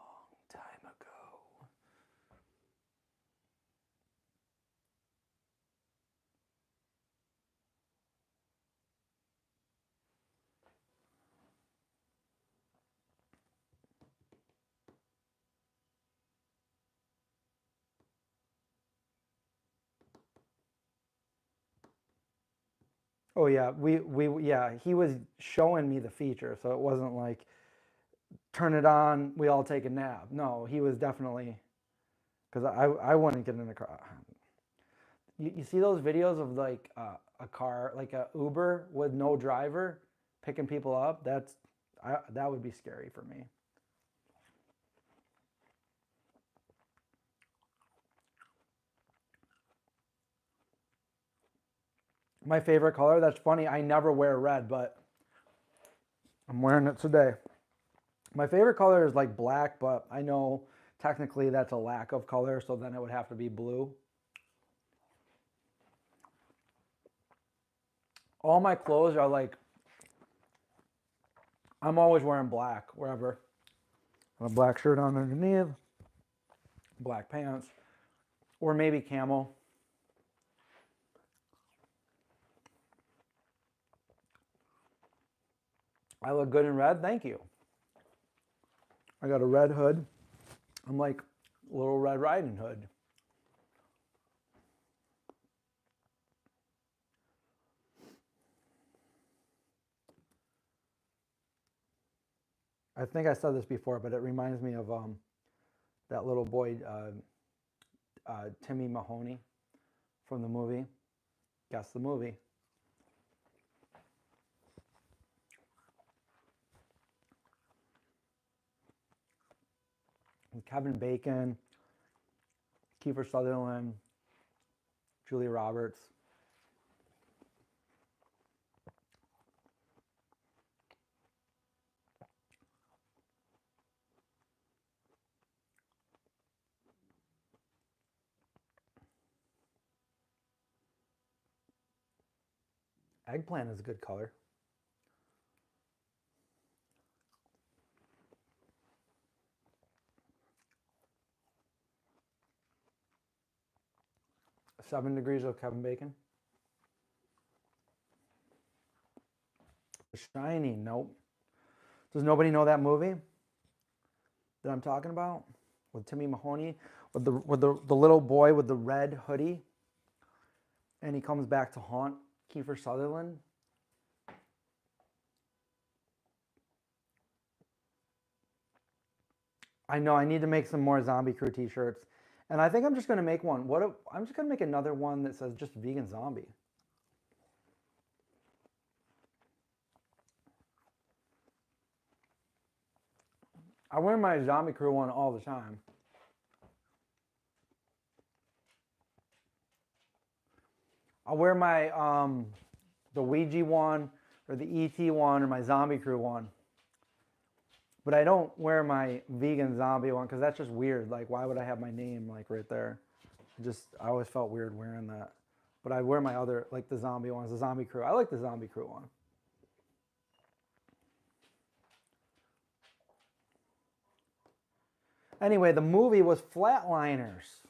time ago. Oh yeah, yeah, he was showing me the feature, so it wasn't like turn it on, we all take a nap. No, he was definitely because I wouldn't get in a car. You see those videos of like a car, like a Uber with no driver picking people up? That would be scary for me. My favorite color, that's funny, I never wear red, but I'm wearing it today. My favorite color is like black, but I know technically that's a lack of color, so then it would have to be blue. All my clothes are like, I'm always wearing black wherever. A black shirt on underneath, black pants, or maybe camo. I look good in red, thank you. I got a red hood. I'm like Little Red Riding Hood. I think I said this before, but it reminds me of that little boy, Timmy Mahoney from the movie. Guess the movie. And Kevin Bacon, Kiefer Sutherland, Julia Roberts. Eggplant is a good color. Seven Degrees of Kevin Bacon. The Shining, nope. Does nobody know that movie that I'm talking about with Timmy Mahoney, with the little boy with the red hoodie? and he comes back to haunt Kiefer Sutherland. I know I need to make some more Zombie Crew t-shirts. And I think I'm just going to make one. I'm just going to make another one that says just vegan zombie. I wear my Zombie Crew one all the time. I wear my the Ouija one or the ET one or my Zombie Crew one. But I don't wear my vegan zombie one because that's just weird. Like, why would I have my name like right there? I always felt weird wearing that. But I wear my other, like the zombie ones, the Zombie Crew. I like the Zombie Crew one. Anyway, the movie was Flatliners.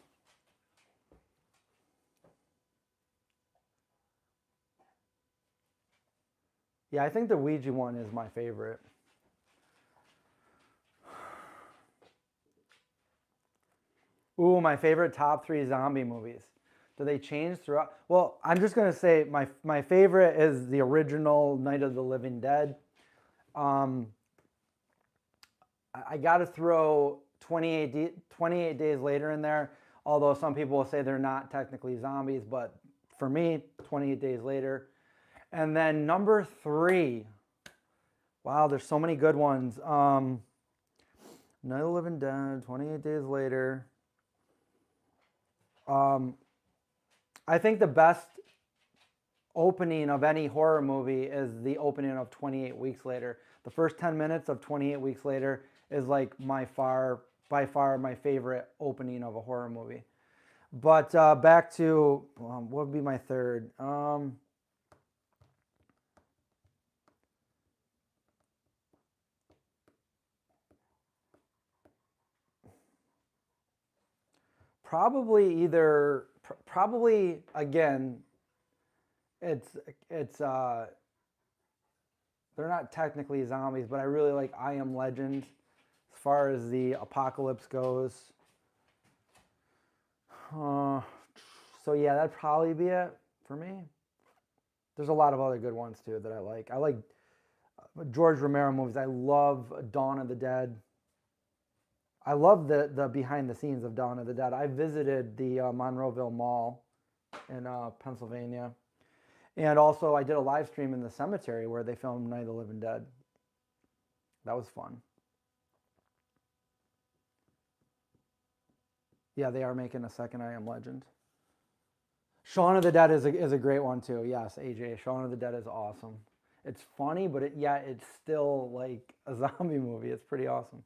Yeah, I think the Ouija one is my favorite. Ooh, my favorite top 3 zombie movies. Do they change throughout? Well, I'm just going to say my favorite is the original Night of the Living Dead. I got to throw 28 Days Later in there, although some people will say they're not technically zombies, but for me, 28 Days Later. And then number 3, wow, there's so many good ones. Night of the Living Dead, 28 Days Later. I think the best opening of any horror movie is the opening of 28 Weeks Later. The first 10 minutes of 28 Weeks Later is like by far my favorite opening of a horror movie. But back to, what would be my third? Probably again, it's they're not technically zombies, but I really like I Am Legend as far as the apocalypse goes. So yeah, that'd probably be it for me. There's a lot of other good ones too that I like. I like George Romero movies. I love Dawn of the Dead. I love the behind the scenes of Dawn of the Dead. I visited the Monroeville Mall in Pennsylvania. And also I did a live stream in the cemetery where they filmed Night of the Living Dead. That was fun. Yeah, they are making a second I Am Legend. Shaun of the Dead is a great one too. Yes, AJ, Shaun of the Dead is awesome. It's funny, but it's still like a zombie movie. It's pretty awesome.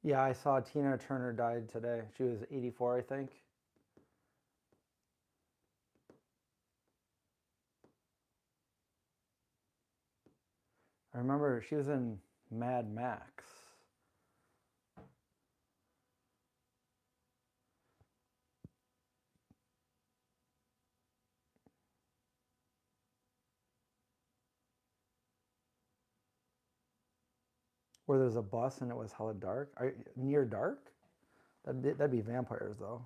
Yeah, I saw Tina Turner died today. She was 84, I think. I remember she was in Mad Max. Where there's a bus and it was hella dark. Near dark? That'd be vampires though.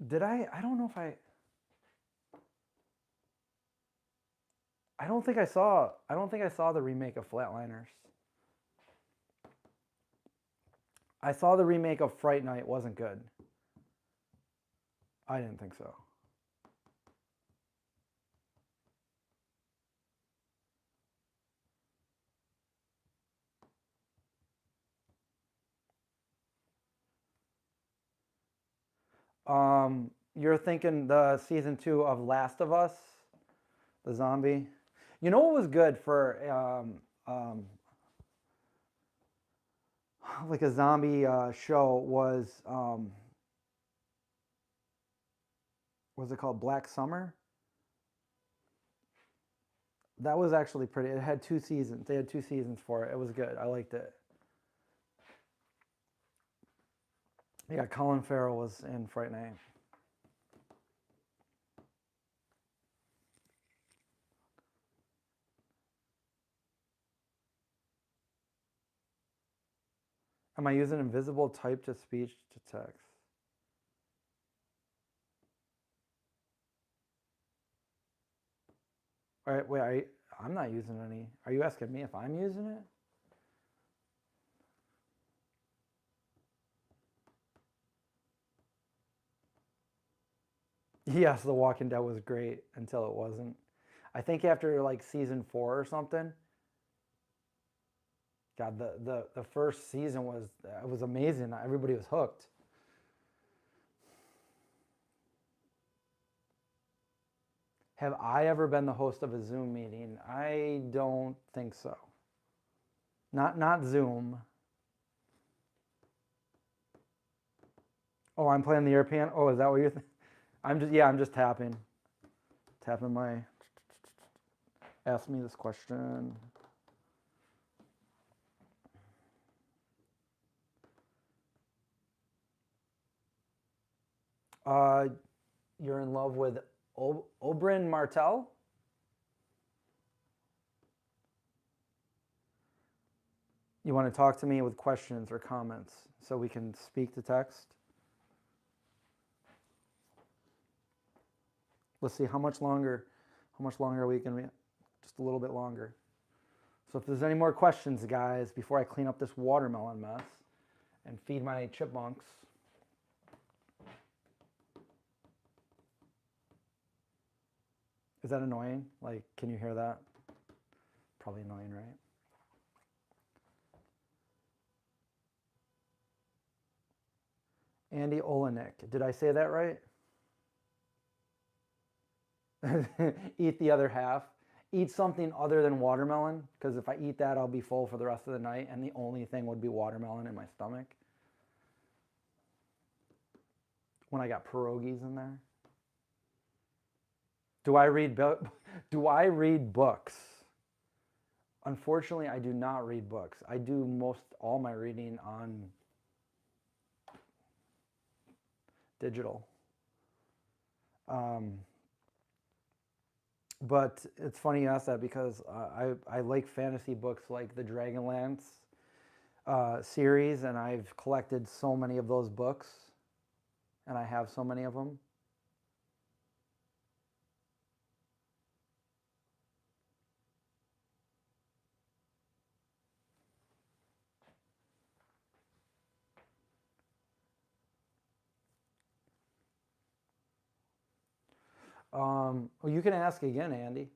Did I don't know if I don't think I saw the remake of Flatliners. I saw the remake of Fright Night. It wasn't good. I didn't think so. You're thinking the season 2 of Last of Us, the zombie. You know what was good for like a zombie show was it called Black Summer? That was actually pretty. It had 2 seasons. They had 2 seasons for it. It was good. I liked it. Yeah, Colin Farrell was in Frightening. Am I using invisible type to speech to text? All right, wait, I'm not using any. Are you asking me if I'm using it? Yes, The Walking Dead was great until it wasn't. I think after like season 4 or something, God, the first season was amazing. Everybody was hooked. Have I ever been the host of a Zoom meeting? I don't think so. Not Zoom. Oh, I'm playing the air piano. Oh, is that what you're? I'm just tapping my. Ask me this question. Uh, you're in love with Oberyn Martell? You want to talk to me with questions or comments so we can speak to text? Let's see how much longer. How much longer we can? Just a little bit longer. So if there's any more questions, guys, before I clean up this watermelon mess and feed my chipmunks. Is that annoying? Like, can you hear that? Probably annoying, right? Andy Olenek. Did I say that right? Eat the other half. Eat something other than watermelon, because if I eat that, I'll be full for the rest of the night, and the only thing would be watermelon in my stomach. When I got pierogies in there. Do I read do I read books? Unfortunately, I do not read books. I do most all my reading on digital. But it's funny you ask that because I like fantasy books like the Dragonlance series, and I've collected so many of those books, and I have so many of them. Well, you can ask again, Andy.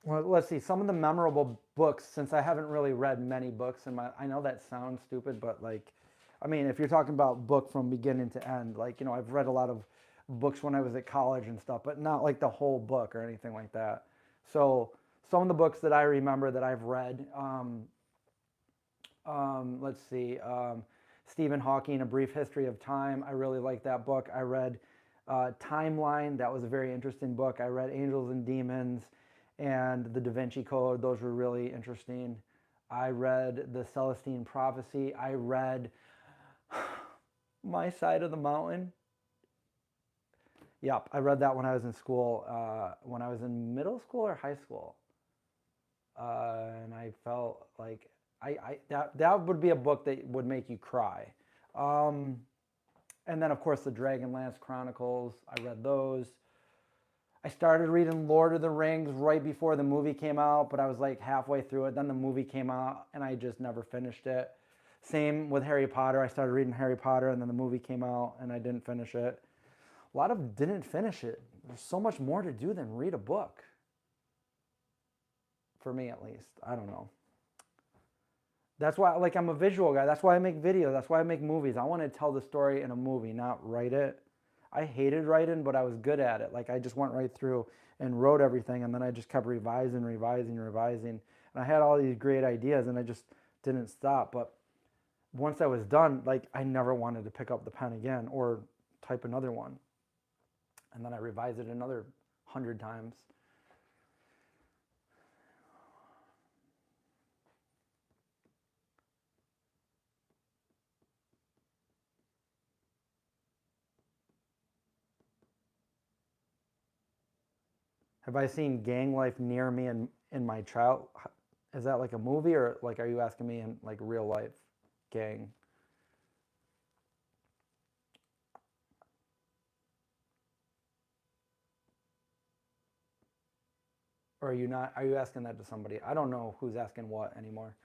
Well, let's see. Some of the memorable books, since I haven't really read many books in my, I know that sounds stupid, but like, I mean, if you're talking about book from beginning to end, like, I've read a lot of books when I was at college and stuff, but not like the whole book or anything like that. So some of the books that I remember that I've read, let's see, Stephen Hawking, A Brief History of Time. I really like that book. I read Timeline. That was a very interesting book. I read Angels and Demons and The Da Vinci Code. Those were really interesting. I read The Celestine Prophecy. I read My Side of the Mountain. Yep, I read that when I was in school, when I was in middle school or high school. And I felt like that would be a book that would make you cry. Um, and then, of course, the Dragonlance Chronicles. I read those. I started reading Lord of the Rings right before the movie came out, but I was like halfway through it. Then the movie came out, and I just never finished it. Same with Harry Potter. I started reading Harry Potter, and then the movie came out, and I didn't finish it. A lot of didn't finish it. There's so much more to do than read a book. For me, at least. I don't know. That's why, like, I'm a visual guy. That's why I make videos. That's why I make movies. I want to tell the story in a movie, not write it. I hated writing, but I was good at it. Like, I just went right through and wrote everything, and then I just kept revising, revising, revising. And I had all these great ideas, and I just didn't stop. But once I was done, like, I never wanted to pick up the pen again or type another one. And then I revised it another 100 times. Have I seen Gang Life Near Me in my child? Is that like a movie, or like are you asking me in like real life gang? Or are you not? Are you asking that to somebody? I don't know who's asking what anymore.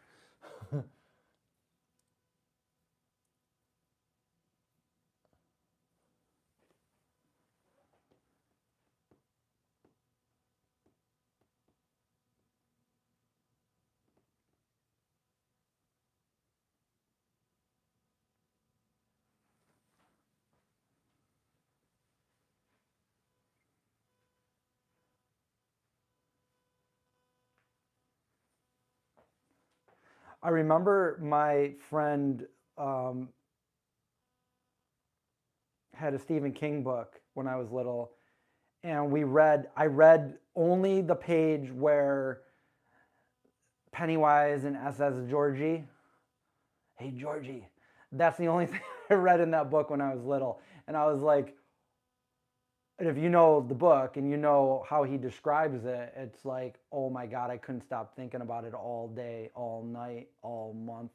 I remember my friend um, had a Stephen King book when I was little, and I read only the page where Pennywise and SS Georgie, hey Georgie, that's the only thing I read in that book when I was little. And I was like, and if you know the book and you know how he describes it, it's like, oh my God, I couldn't stop thinking about it all day, all night, all month,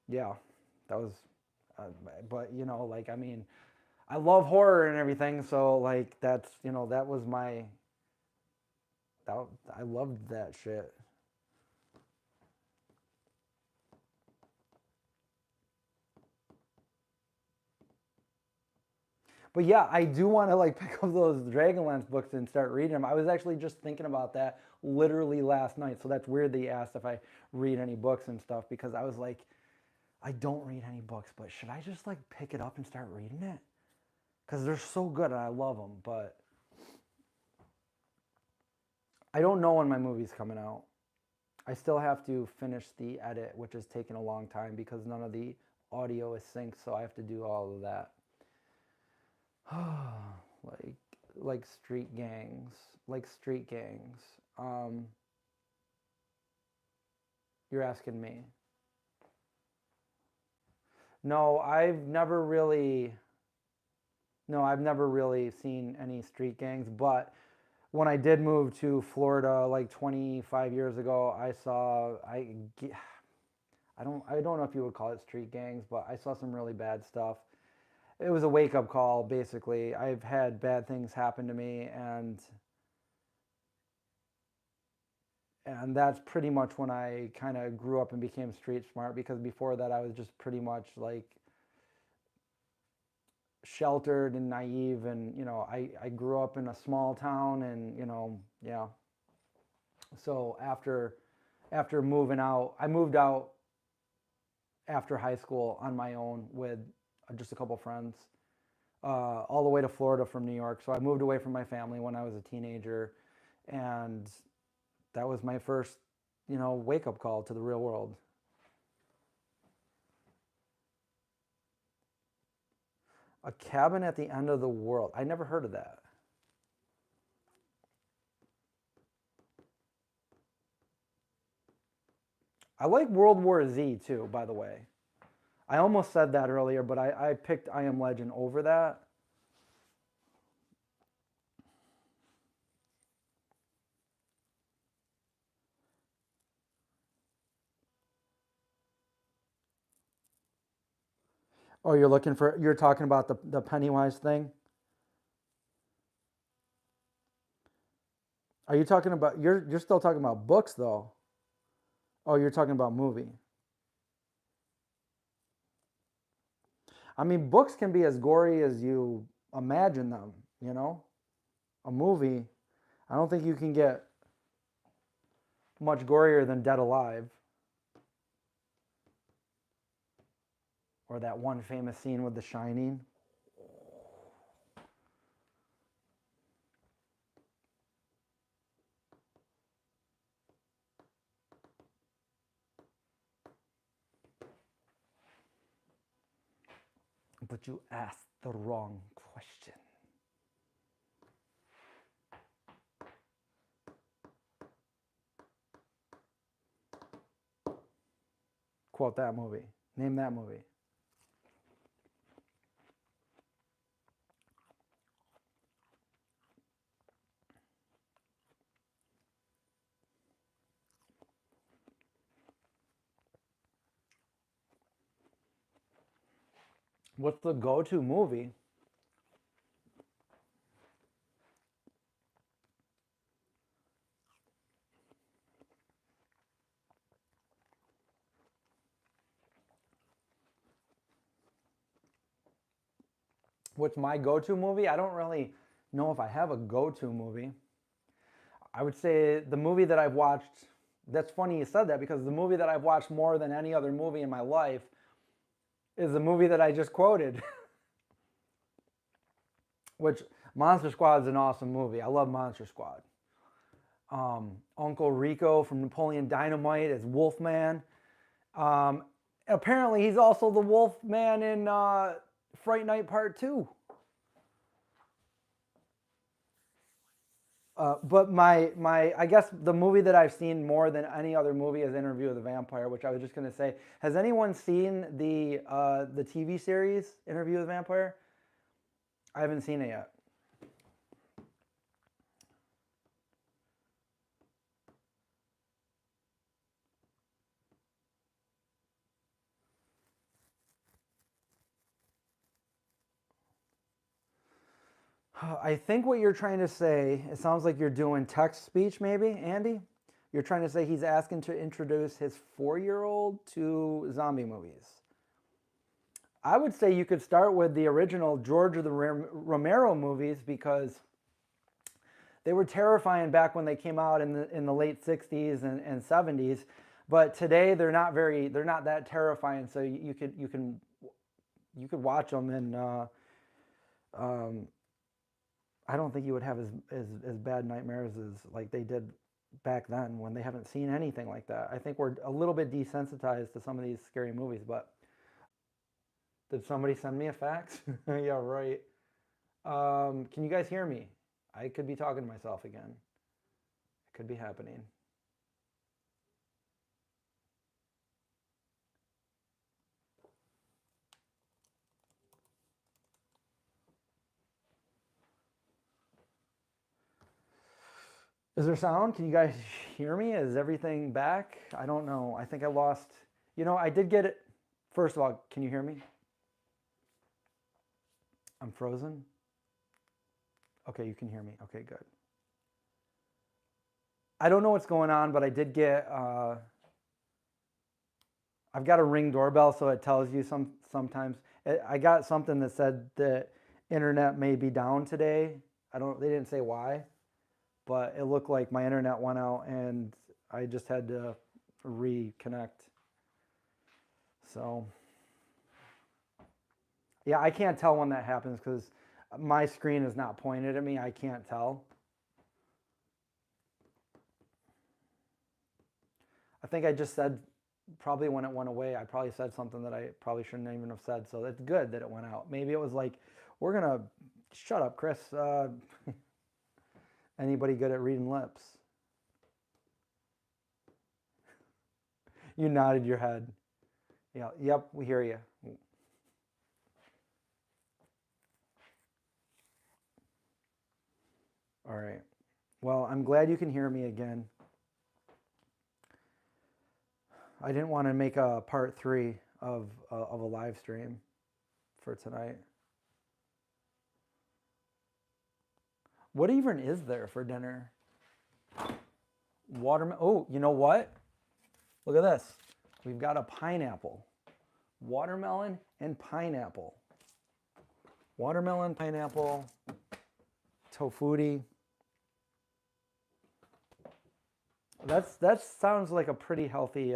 yeah, that was, uh, but like, I mean, I love horror and everything. So like, that's, that was that, I loved that shit. But yeah, I do want to like pick up those Dragonlance books and start reading them. I was actually just thinking about that literally last night. So that's weird that you asked if I read any books and stuff, because I was like, I don't read any books, but should I just like pick it up and start reading it? Because they're so good and I love them. But I don't know when my movie's coming out. I still have to finish the edit, which is taking a long time because none of the audio is synced. So I have to do all of that. like like street gangs, like street gangs. Um, you're asking me. No, I've never really seen any street gangs, but when I did move to Florida like 25 years ago, I don't know if you would call it street gangs, but I saw some really bad stuff. It was a wake up call basically. I've had bad things happen to me, and that's pretty much when I kind of grew up and became street smart, because before that I was just pretty much like sheltered and naive, and I grew up in a small town, and yeah. So after moving out, I moved out after high school on my own with just a couple friends, all the way to Florida from New York. So I moved away from my family when I was a teenager, and that was my first wake up call to the real world. A cabin at the end of the world. I never heard of that. I like World War Z too, by the way. I almost said that earlier, but I picked I Am Legend over that. Oh, you're talking about the Pennywise thing? Are you talking about, you're still talking about books though? Oh, you're talking about movie. I mean, books can be as gory as you imagine them, you know? A movie, I don't think you can get much gorier than Dead Alive. Or that one famous scene with The Shining. But you asked the wrong question. Quote that movie. Name that movie. What's the go-to movie? What's my go-to movie? I don't really know if I have a go-to movie. I would say the movie that I've watched, that's funny you said that, because the movie that I've watched more than any other movie in my life is the movie that I just quoted. Which, Monster Squad is an awesome movie. I love Monster Squad. Uncle Rico from Napoleon Dynamite as Wolfman. Apparently he's also the Wolfman in Fright Night Part 2. But I guess the movie that I've seen more than any other movie is Interview with the Vampire, which I was just going to say. Has anyone seen the TV series Interview with the Vampire? I haven't seen it yet. I think what you're trying to say, it sounds like you're doing text speech maybe, Andy? You're trying to say he's asking to introduce his 4-year-old to zombie movies. I would say you could start with the original George of the Romero movies, because they were terrifying back when they came out in the late 60s and 70s. But today they're not that terrifying. So you could watch them, and I don't think you would have as bad nightmares as like they did back then, when they haven't seen anything like that. I think we're a little bit desensitized to some of these scary movies. But did somebody send me a fax? Yeah, right. Can you guys hear me? I could be talking to myself again. It could be happening. Is there sound? Can you guys hear me? Is everything back? I don't know. I think I lost. I did get it. First of all, can you hear me? I'm frozen. Okay, you can hear me. Okay, good. I don't know what's going on, but I did get. I've got a Ring doorbell, so it tells you sometimes. I got something that said the internet may be down today. They didn't say why, but it looked like my internet went out, and I just had to reconnect. So, yeah, I can't tell when that happens because my screen is not pointed at me. I can't tell. I think I just said, probably when it went away, I probably said something that I probably shouldn't even have said. So it's good that it went out. Maybe it was like, we're going to, shut up, Chris. Anybody good at reading lips? You nodded your head. Yeah, yep, we hear you. All right. Well, I'm glad you can hear me again. I didn't want to make a part 3 of a live stream for tonight. What even is there for dinner? Watermelon. Oh, you know what? Look at this. We've got a pineapple. Watermelon and pineapple. Watermelon, pineapple, tofutti. That sounds like a pretty healthy.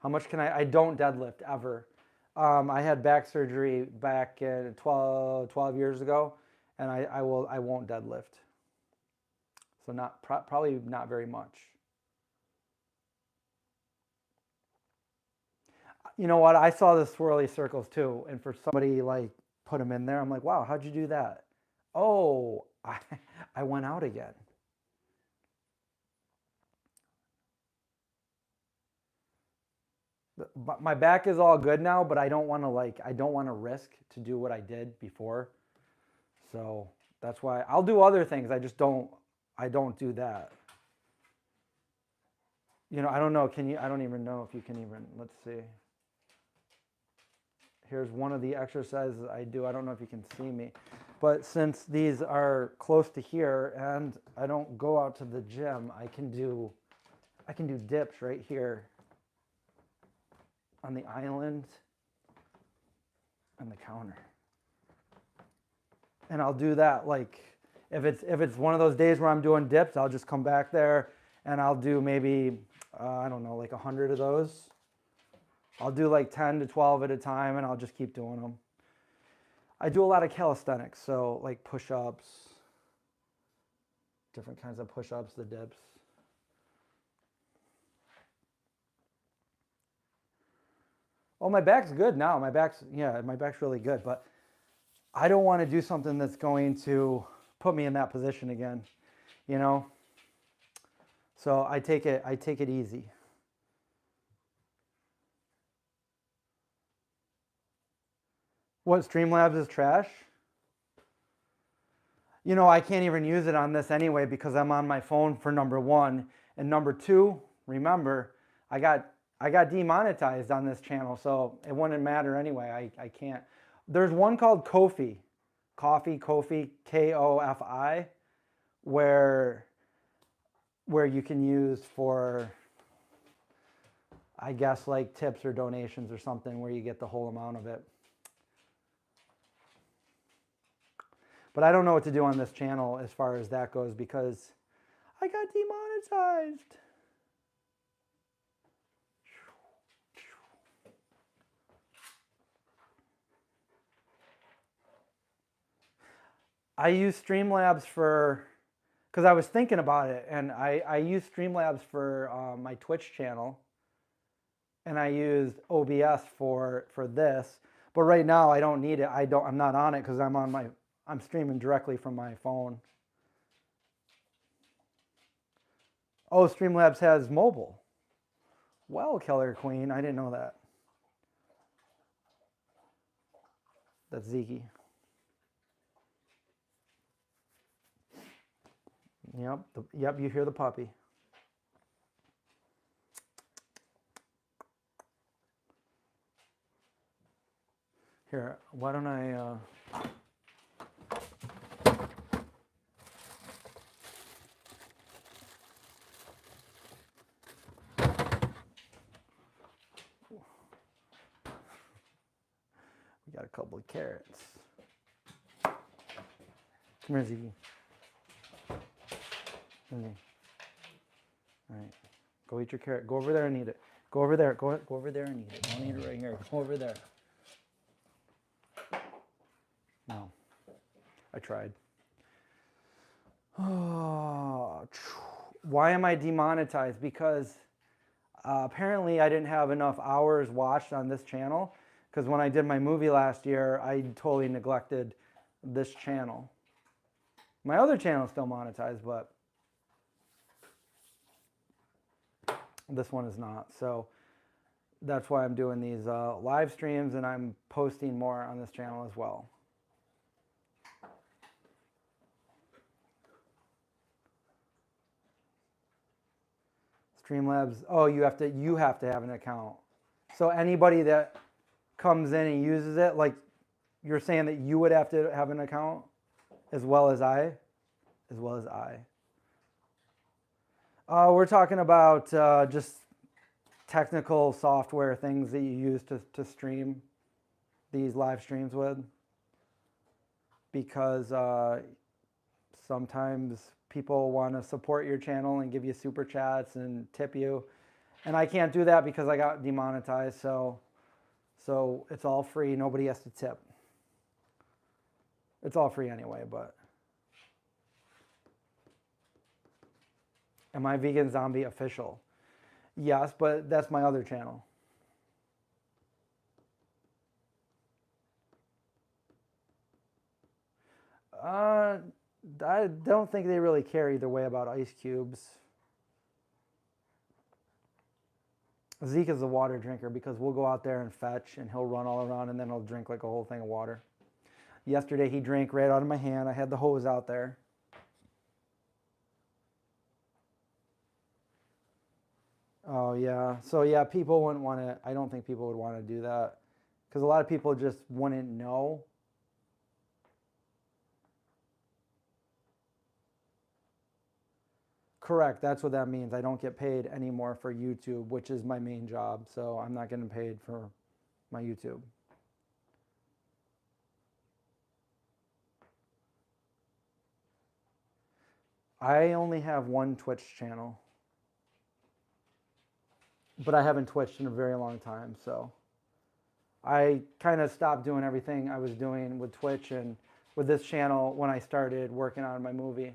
How much can I don't deadlift ever. I had back surgery back in 12 years ago, and I won't deadlift. So probably not very much. You know what? I saw the swirly circles too, and for somebody like put them in there, I'm like, wow, how'd you do that? Oh, I went out again. My back is all good now, but I don't want to risk to do what I did before. So that's why I'll do other things. I don't do that. I don't know. I don't even know if you can even, let's see. Here's one of the exercises I do. I don't know if you can see me, but since these are close to here and I don't go out to the gym, I can do dips right here on the island and the counter. And I'll do that like if it's one of those days where I'm doing dips, I'll just come back there and I'll do maybe I don't know, like 100 of those. I'll do like 10 to 12 at a time and I'll just keep doing them. I do a lot of calisthenics, so like push-ups, different kinds of push-ups, the dips. Oh, my back's good now. My back's really good, but I don't want to do something that's going to put me in that position again, you know? So I take it easy. What, Streamlabs is trash? I can't even use it on this anyway because I'm on my phone for number one. And number two, remember, I got demonetized on this channel, so it wouldn't matter anyway. I can't. There's one called Kofi, Kofi, K-O-F-I, where you can use for, I guess, like tips or donations or something where you get the whole amount of it. But I don't know what to do on this channel as far as that goes because I got demonetized. I use Streamlabs because I was thinking about it, and I use Streamlabs for my Twitch channel, and I used OBS for this. But right now I don't need it. I'm not on it because I'm streaming directly from my phone. Oh, Streamlabs has mobile. Well, Keller Queen, I didn't know that. That's Zeke. Yep, you hear the puppy. Here, why don't I... We got a couple of carrots. Come here, Ziggy. All right, go eat your carrot. Go over there and eat it. Go over there. Go over there and eat it. Don't eat it right here. Go over there. No, I tried. Oh, why am I demonetized? Because apparently I didn't have enough hours watched on this channel. Because when I did my movie last year, I totally neglected this channel. My other channel is still monetized, but this one is not. So that's why I'm doing these live streams, and I'm posting more on this channel as well. Streamlabs, oh, you have to have an account. So anybody that comes in and uses it, like you're saying that you would have to have an account as well as I? As well as I. We're talking about just technical software things that you use to stream these live streams with. Because sometimes people want to support your channel and give you super chats and tip you. And I can't do that because I got demonetized. So it's all free. Nobody has to tip. It's all free anyway, but. Am I Vegan Zombie official? Yes, but that's my other channel. I don't think they really care either way about ice cubes. Zeke is a water drinker because we'll go out there and fetch and he'll run all around and then he'll drink like a whole thing of water. Yesterday he drank right out of my hand. I had the hose out there. Oh yeah. So yeah, people wouldn't want to, I don't think people would want to do that because a lot of people just wouldn't know. Correct. That's what that means. I don't get paid anymore for YouTube, which is my main job. So I'm not getting paid for my YouTube. I only have one Twitch channel, but I haven't Twitched in a very long time. So I kind of stopped doing everything I was doing with Twitch and with this channel when I started working on my movie.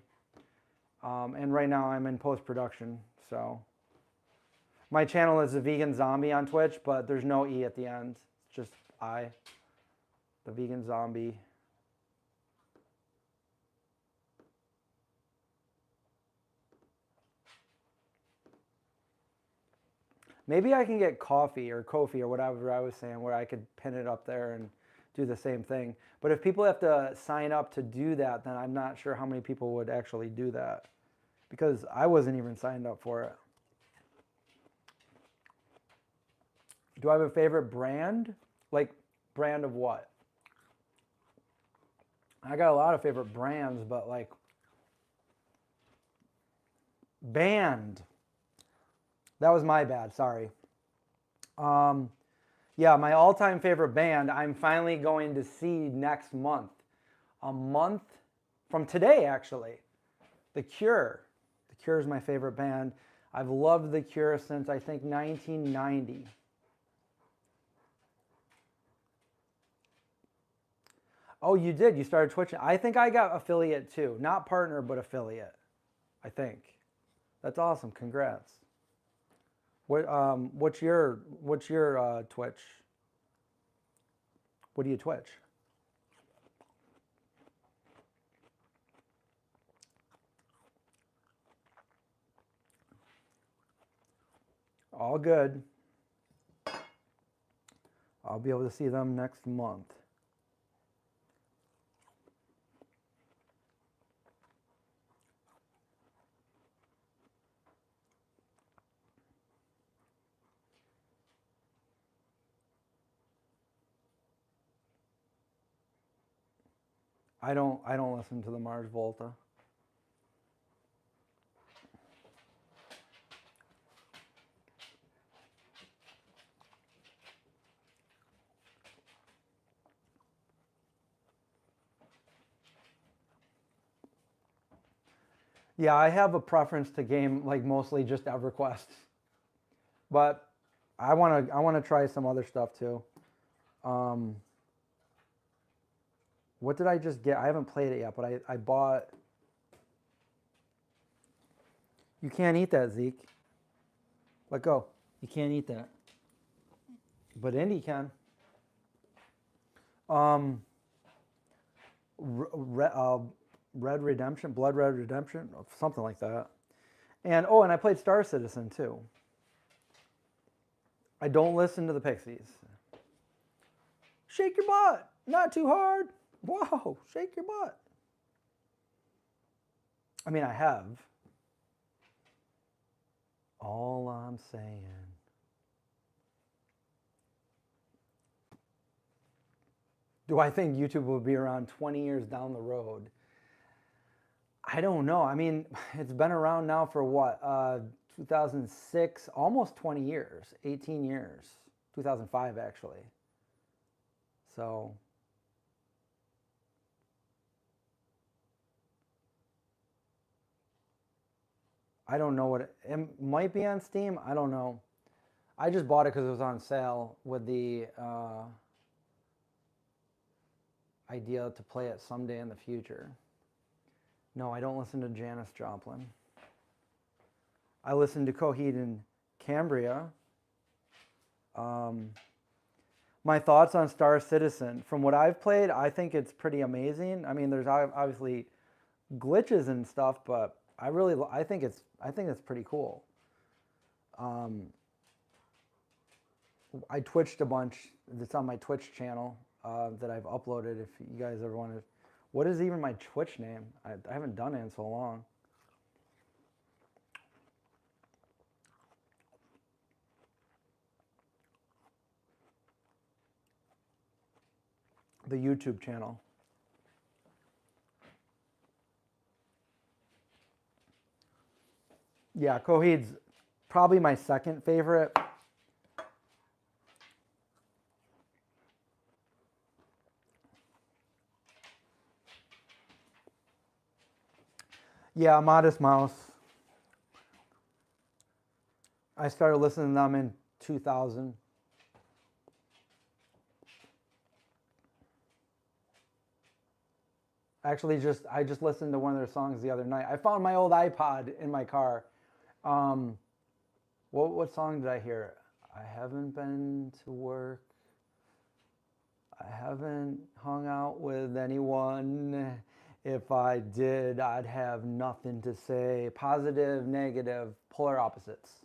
And right now I'm in post-production. So my channel is the Vegan Zombie on Twitch, but there's no E at the end. It's just the Vegan Zombie. Maybe I can get coffee or Kofi or whatever I was saying where I could pin it up there and do the same thing. But if people have to sign up to do that, then I'm not sure how many people would actually do that because I wasn't even signed up for it. Do I have a favorite brand? Like brand of what? I got a lot of favorite brands, but like band. That was my bad, sorry. Yeah, my all-time favorite band, I'm finally going to see next month. A month from today, actually. The Cure. The Cure is my favorite band. I've loved The Cure since, I think, 1990. Oh, you did? You started Twitching? I think I got affiliate too. Not partner, but affiliate. I think. That's awesome. Congrats. What's your Twitch? What do you Twitch? All good. I'll be able to see them next month. I don't listen to the Mars Volta. Yeah, I have a preference to game like mostly just EverQuest, but I wanna try some other stuff too. Um, what did I just get? I haven't played it yet, but I bought. You can't eat that, Zeke. Let go. You can't eat that. But Indy can. Um, Red Redemption, Blood Red Redemption, something like that. And oh, and I played Star Citizen too. I don't listen to the Pixies. Shake your butt, not too hard. Whoa, shake your butt. I mean, I have. All I'm saying. Do I think YouTube will be around 20 years down the road? I don't know. I mean, it's been around now for what? 2006, almost 20 years, 18 years, 2005 actually. So I don't know what it might be on Steam. I don't know. I just bought it because it was on sale with the idea to play it someday in the future. No, I don't listen to Janis Joplin. I listen to Coheed and Cambria. My thoughts on Star Citizen. From what I've played, I think it's pretty amazing. I mean, there's obviously glitches and stuff, but I think it's pretty cool. I twitched a bunch. It's on my Twitch channel that I've uploaded. If you guys ever want to, what is even my Twitch name? I haven't done it in so long. The YouTube channel. Yeah, Coheed's probably my second favorite. Yeah, Modest Mouse. I started listening to them in 2000. Actually, I just listened to one of their songs the other night. I found my old iPod in my car. What song did I hear? I haven't been to work. I haven't hung out with anyone. If I did, I'd have nothing to say. Positive, negative, polar opposites.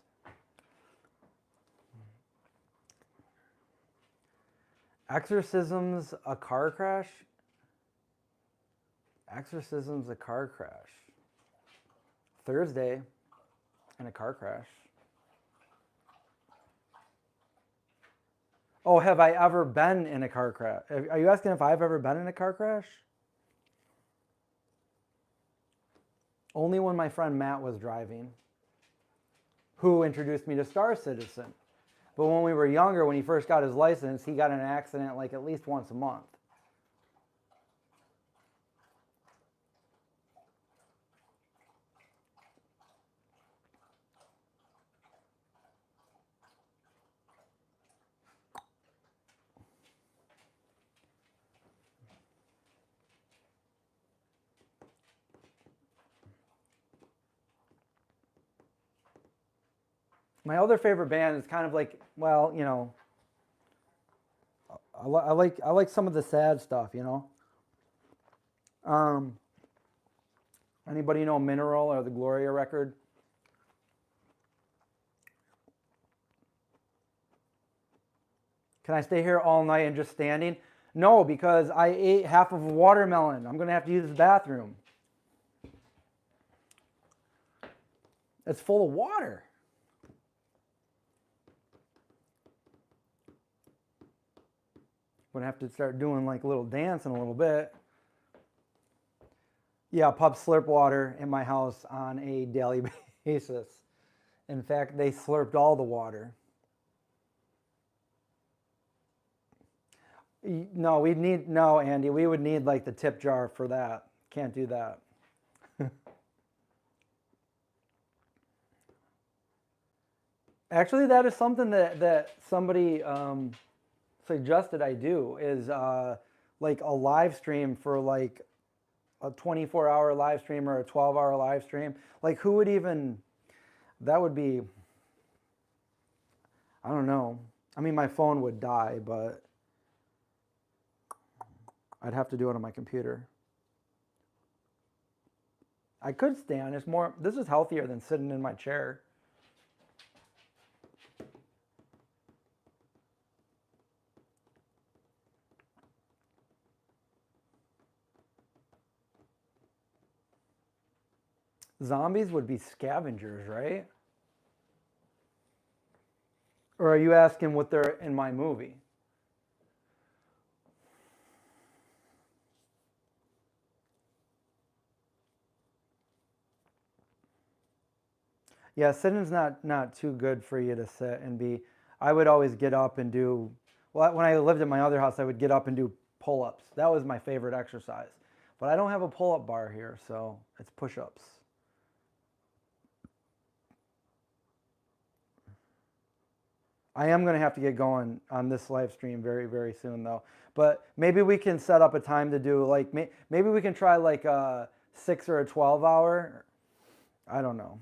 Exorcisms, a car crash? Exorcisms, a car crash. Thursday, and a car crash. Oh, have I ever been in a car crash? Are you asking if I've ever been in a car crash? Only when my friend Matt was driving, who introduced me to Star Citizen. But when we were younger, when he first got his license, he got in an accident like at least once a month. My other favorite band is kind of like, well, you know, I like some of the sad stuff, you know. Anybody know Mineral or the Gloria record? Can I stay here all night and just standing? No, because I ate half of a watermelon. I'm going to have to use the bathroom. It's full of water. I'm going to have to start doing like a little dance in a little bit. Yeah, pups slurp water in my house on a daily basis. In fact, they slurped all the water. No, Andy, we would need like the tip jar for that. Can't do that. Actually, that is something that somebody suggested I do is like a live stream for like a 24-hour live stream or a 12-hour live stream. Like who would even, that would be, I don't know. I mean, my phone would die, but I'd have to do it on my computer. I could stand. It's more, this is healthier than sitting in my chair. Zombies would be scavengers, right? Or are you asking what they're in my movie? Yeah, sitting's not too good for you to sit and be. I would always get up and do, well, when I lived at my other house, I would get up and do pull-ups. That was my favorite exercise. But I don't have a pull-up bar here, so it's push-ups. I am going to have to get going on this live stream very, very soon, though. But maybe we can set up a time to do, like, maybe we can try like a 6 or a 12 hour. I don't know.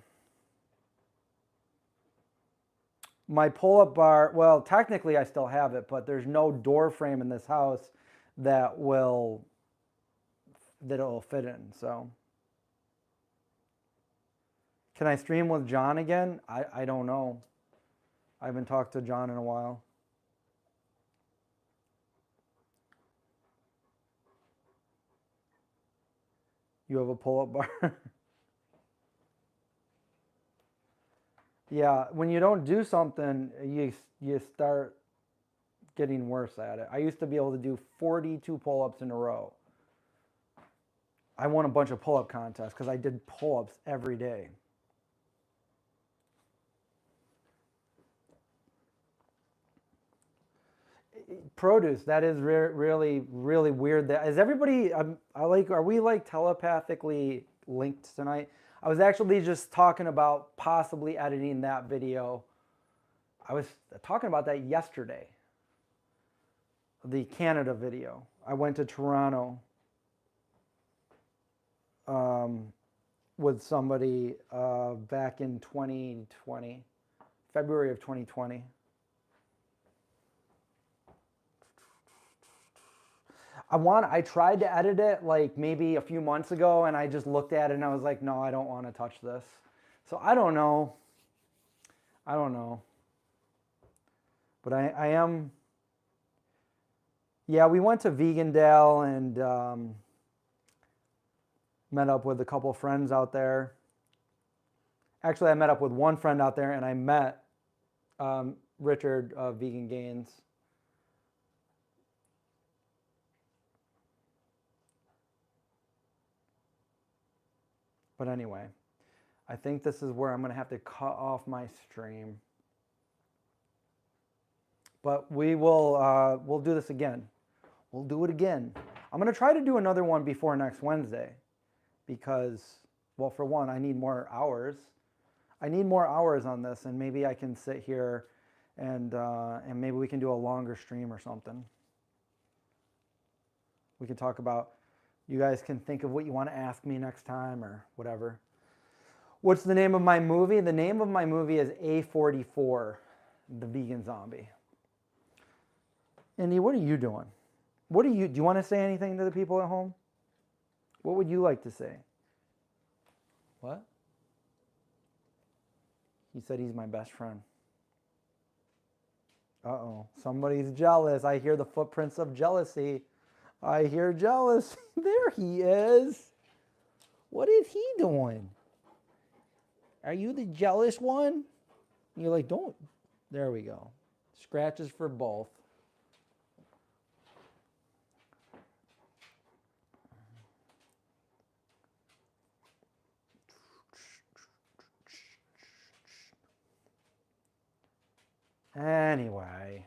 My pull-up bar, well, technically I still have it, but there's no door frame in this house that it'll fit in. So can I stream with John again? I don't know. I haven't talked to John in a while. You have a pull-up bar? Yeah, when you don't do something, you start getting worse at it. I used to be able to do 42 pull-ups in a row. I won a bunch of pull-up contests because I did pull-ups every day. Produce, that is really, really weird. That is everybody. Are we like telepathically linked tonight? I was actually just talking about possibly editing that video. I was talking about that yesterday. The Canada video. I went to Toronto with somebody back in 2020, February of 2020. I tried to edit it like maybe a few months ago, and I just looked at it and I was like, no, I don't want to touch this. So I don't know. But I am. Yeah, we went to Vegandale and met up with a couple friends out there. Actually, I met up with one friend out there, and I met Richard of Vegan Gains. But anyway, I think this is where I'm going to have to cut off my stream. But we'll do this again. We'll do it again. I'm going to try to do another one before next Wednesday because, well, for one, I need more hours. I need more hours on this, and maybe I can sit here and maybe we can do a longer stream or something. We can talk about, you guys can think of what you want to ask me next time or whatever. What's the name of my movie? The name of my movie is A44, The Vegan Zombie. Indy, what are you doing? Do you want to say anything to the people at home? What would you like to say? What? He said he's my best friend. Uh-oh, somebody's jealous. I hear the footprints of jealousy. I hear jealous. There he is. What is he doing? Are you the jealous one? You're like, don't. There we go. Scratches for both. Anyway.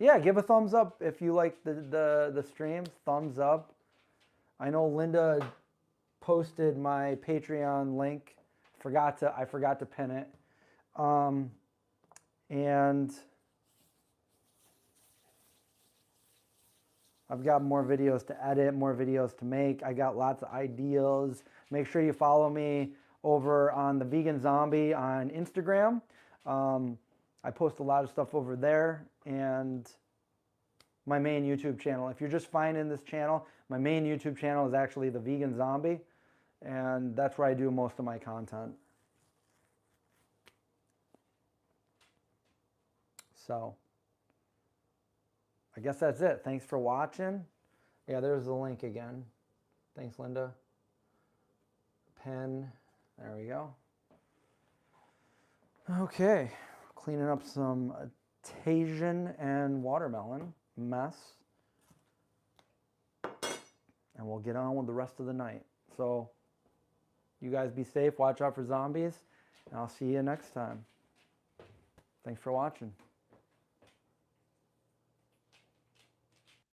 Yeah, give a thumbs up if you like the streams. Thumbs up. I know Linda posted my Patreon link. I forgot to pin it. And I've got more videos to edit, more videos to make. I got lots of ideas. Make sure you follow me over on the Vegan Zombie on Instagram. I post a lot of stuff over there, and my main YouTube channel. If you're just finding this channel, my main YouTube channel is actually the Vegan Zombie, and that's where I do most of my content. So I guess that's it. Thanks for watching. Yeah, there's the link again. Thanks, Linda. Pen. There we go. Okay. Cleaning up some Tajin and watermelon mess. And we'll get on with the rest of the night. So you guys be safe. Watch out for zombies. And I'll see you next time. Thanks for watching.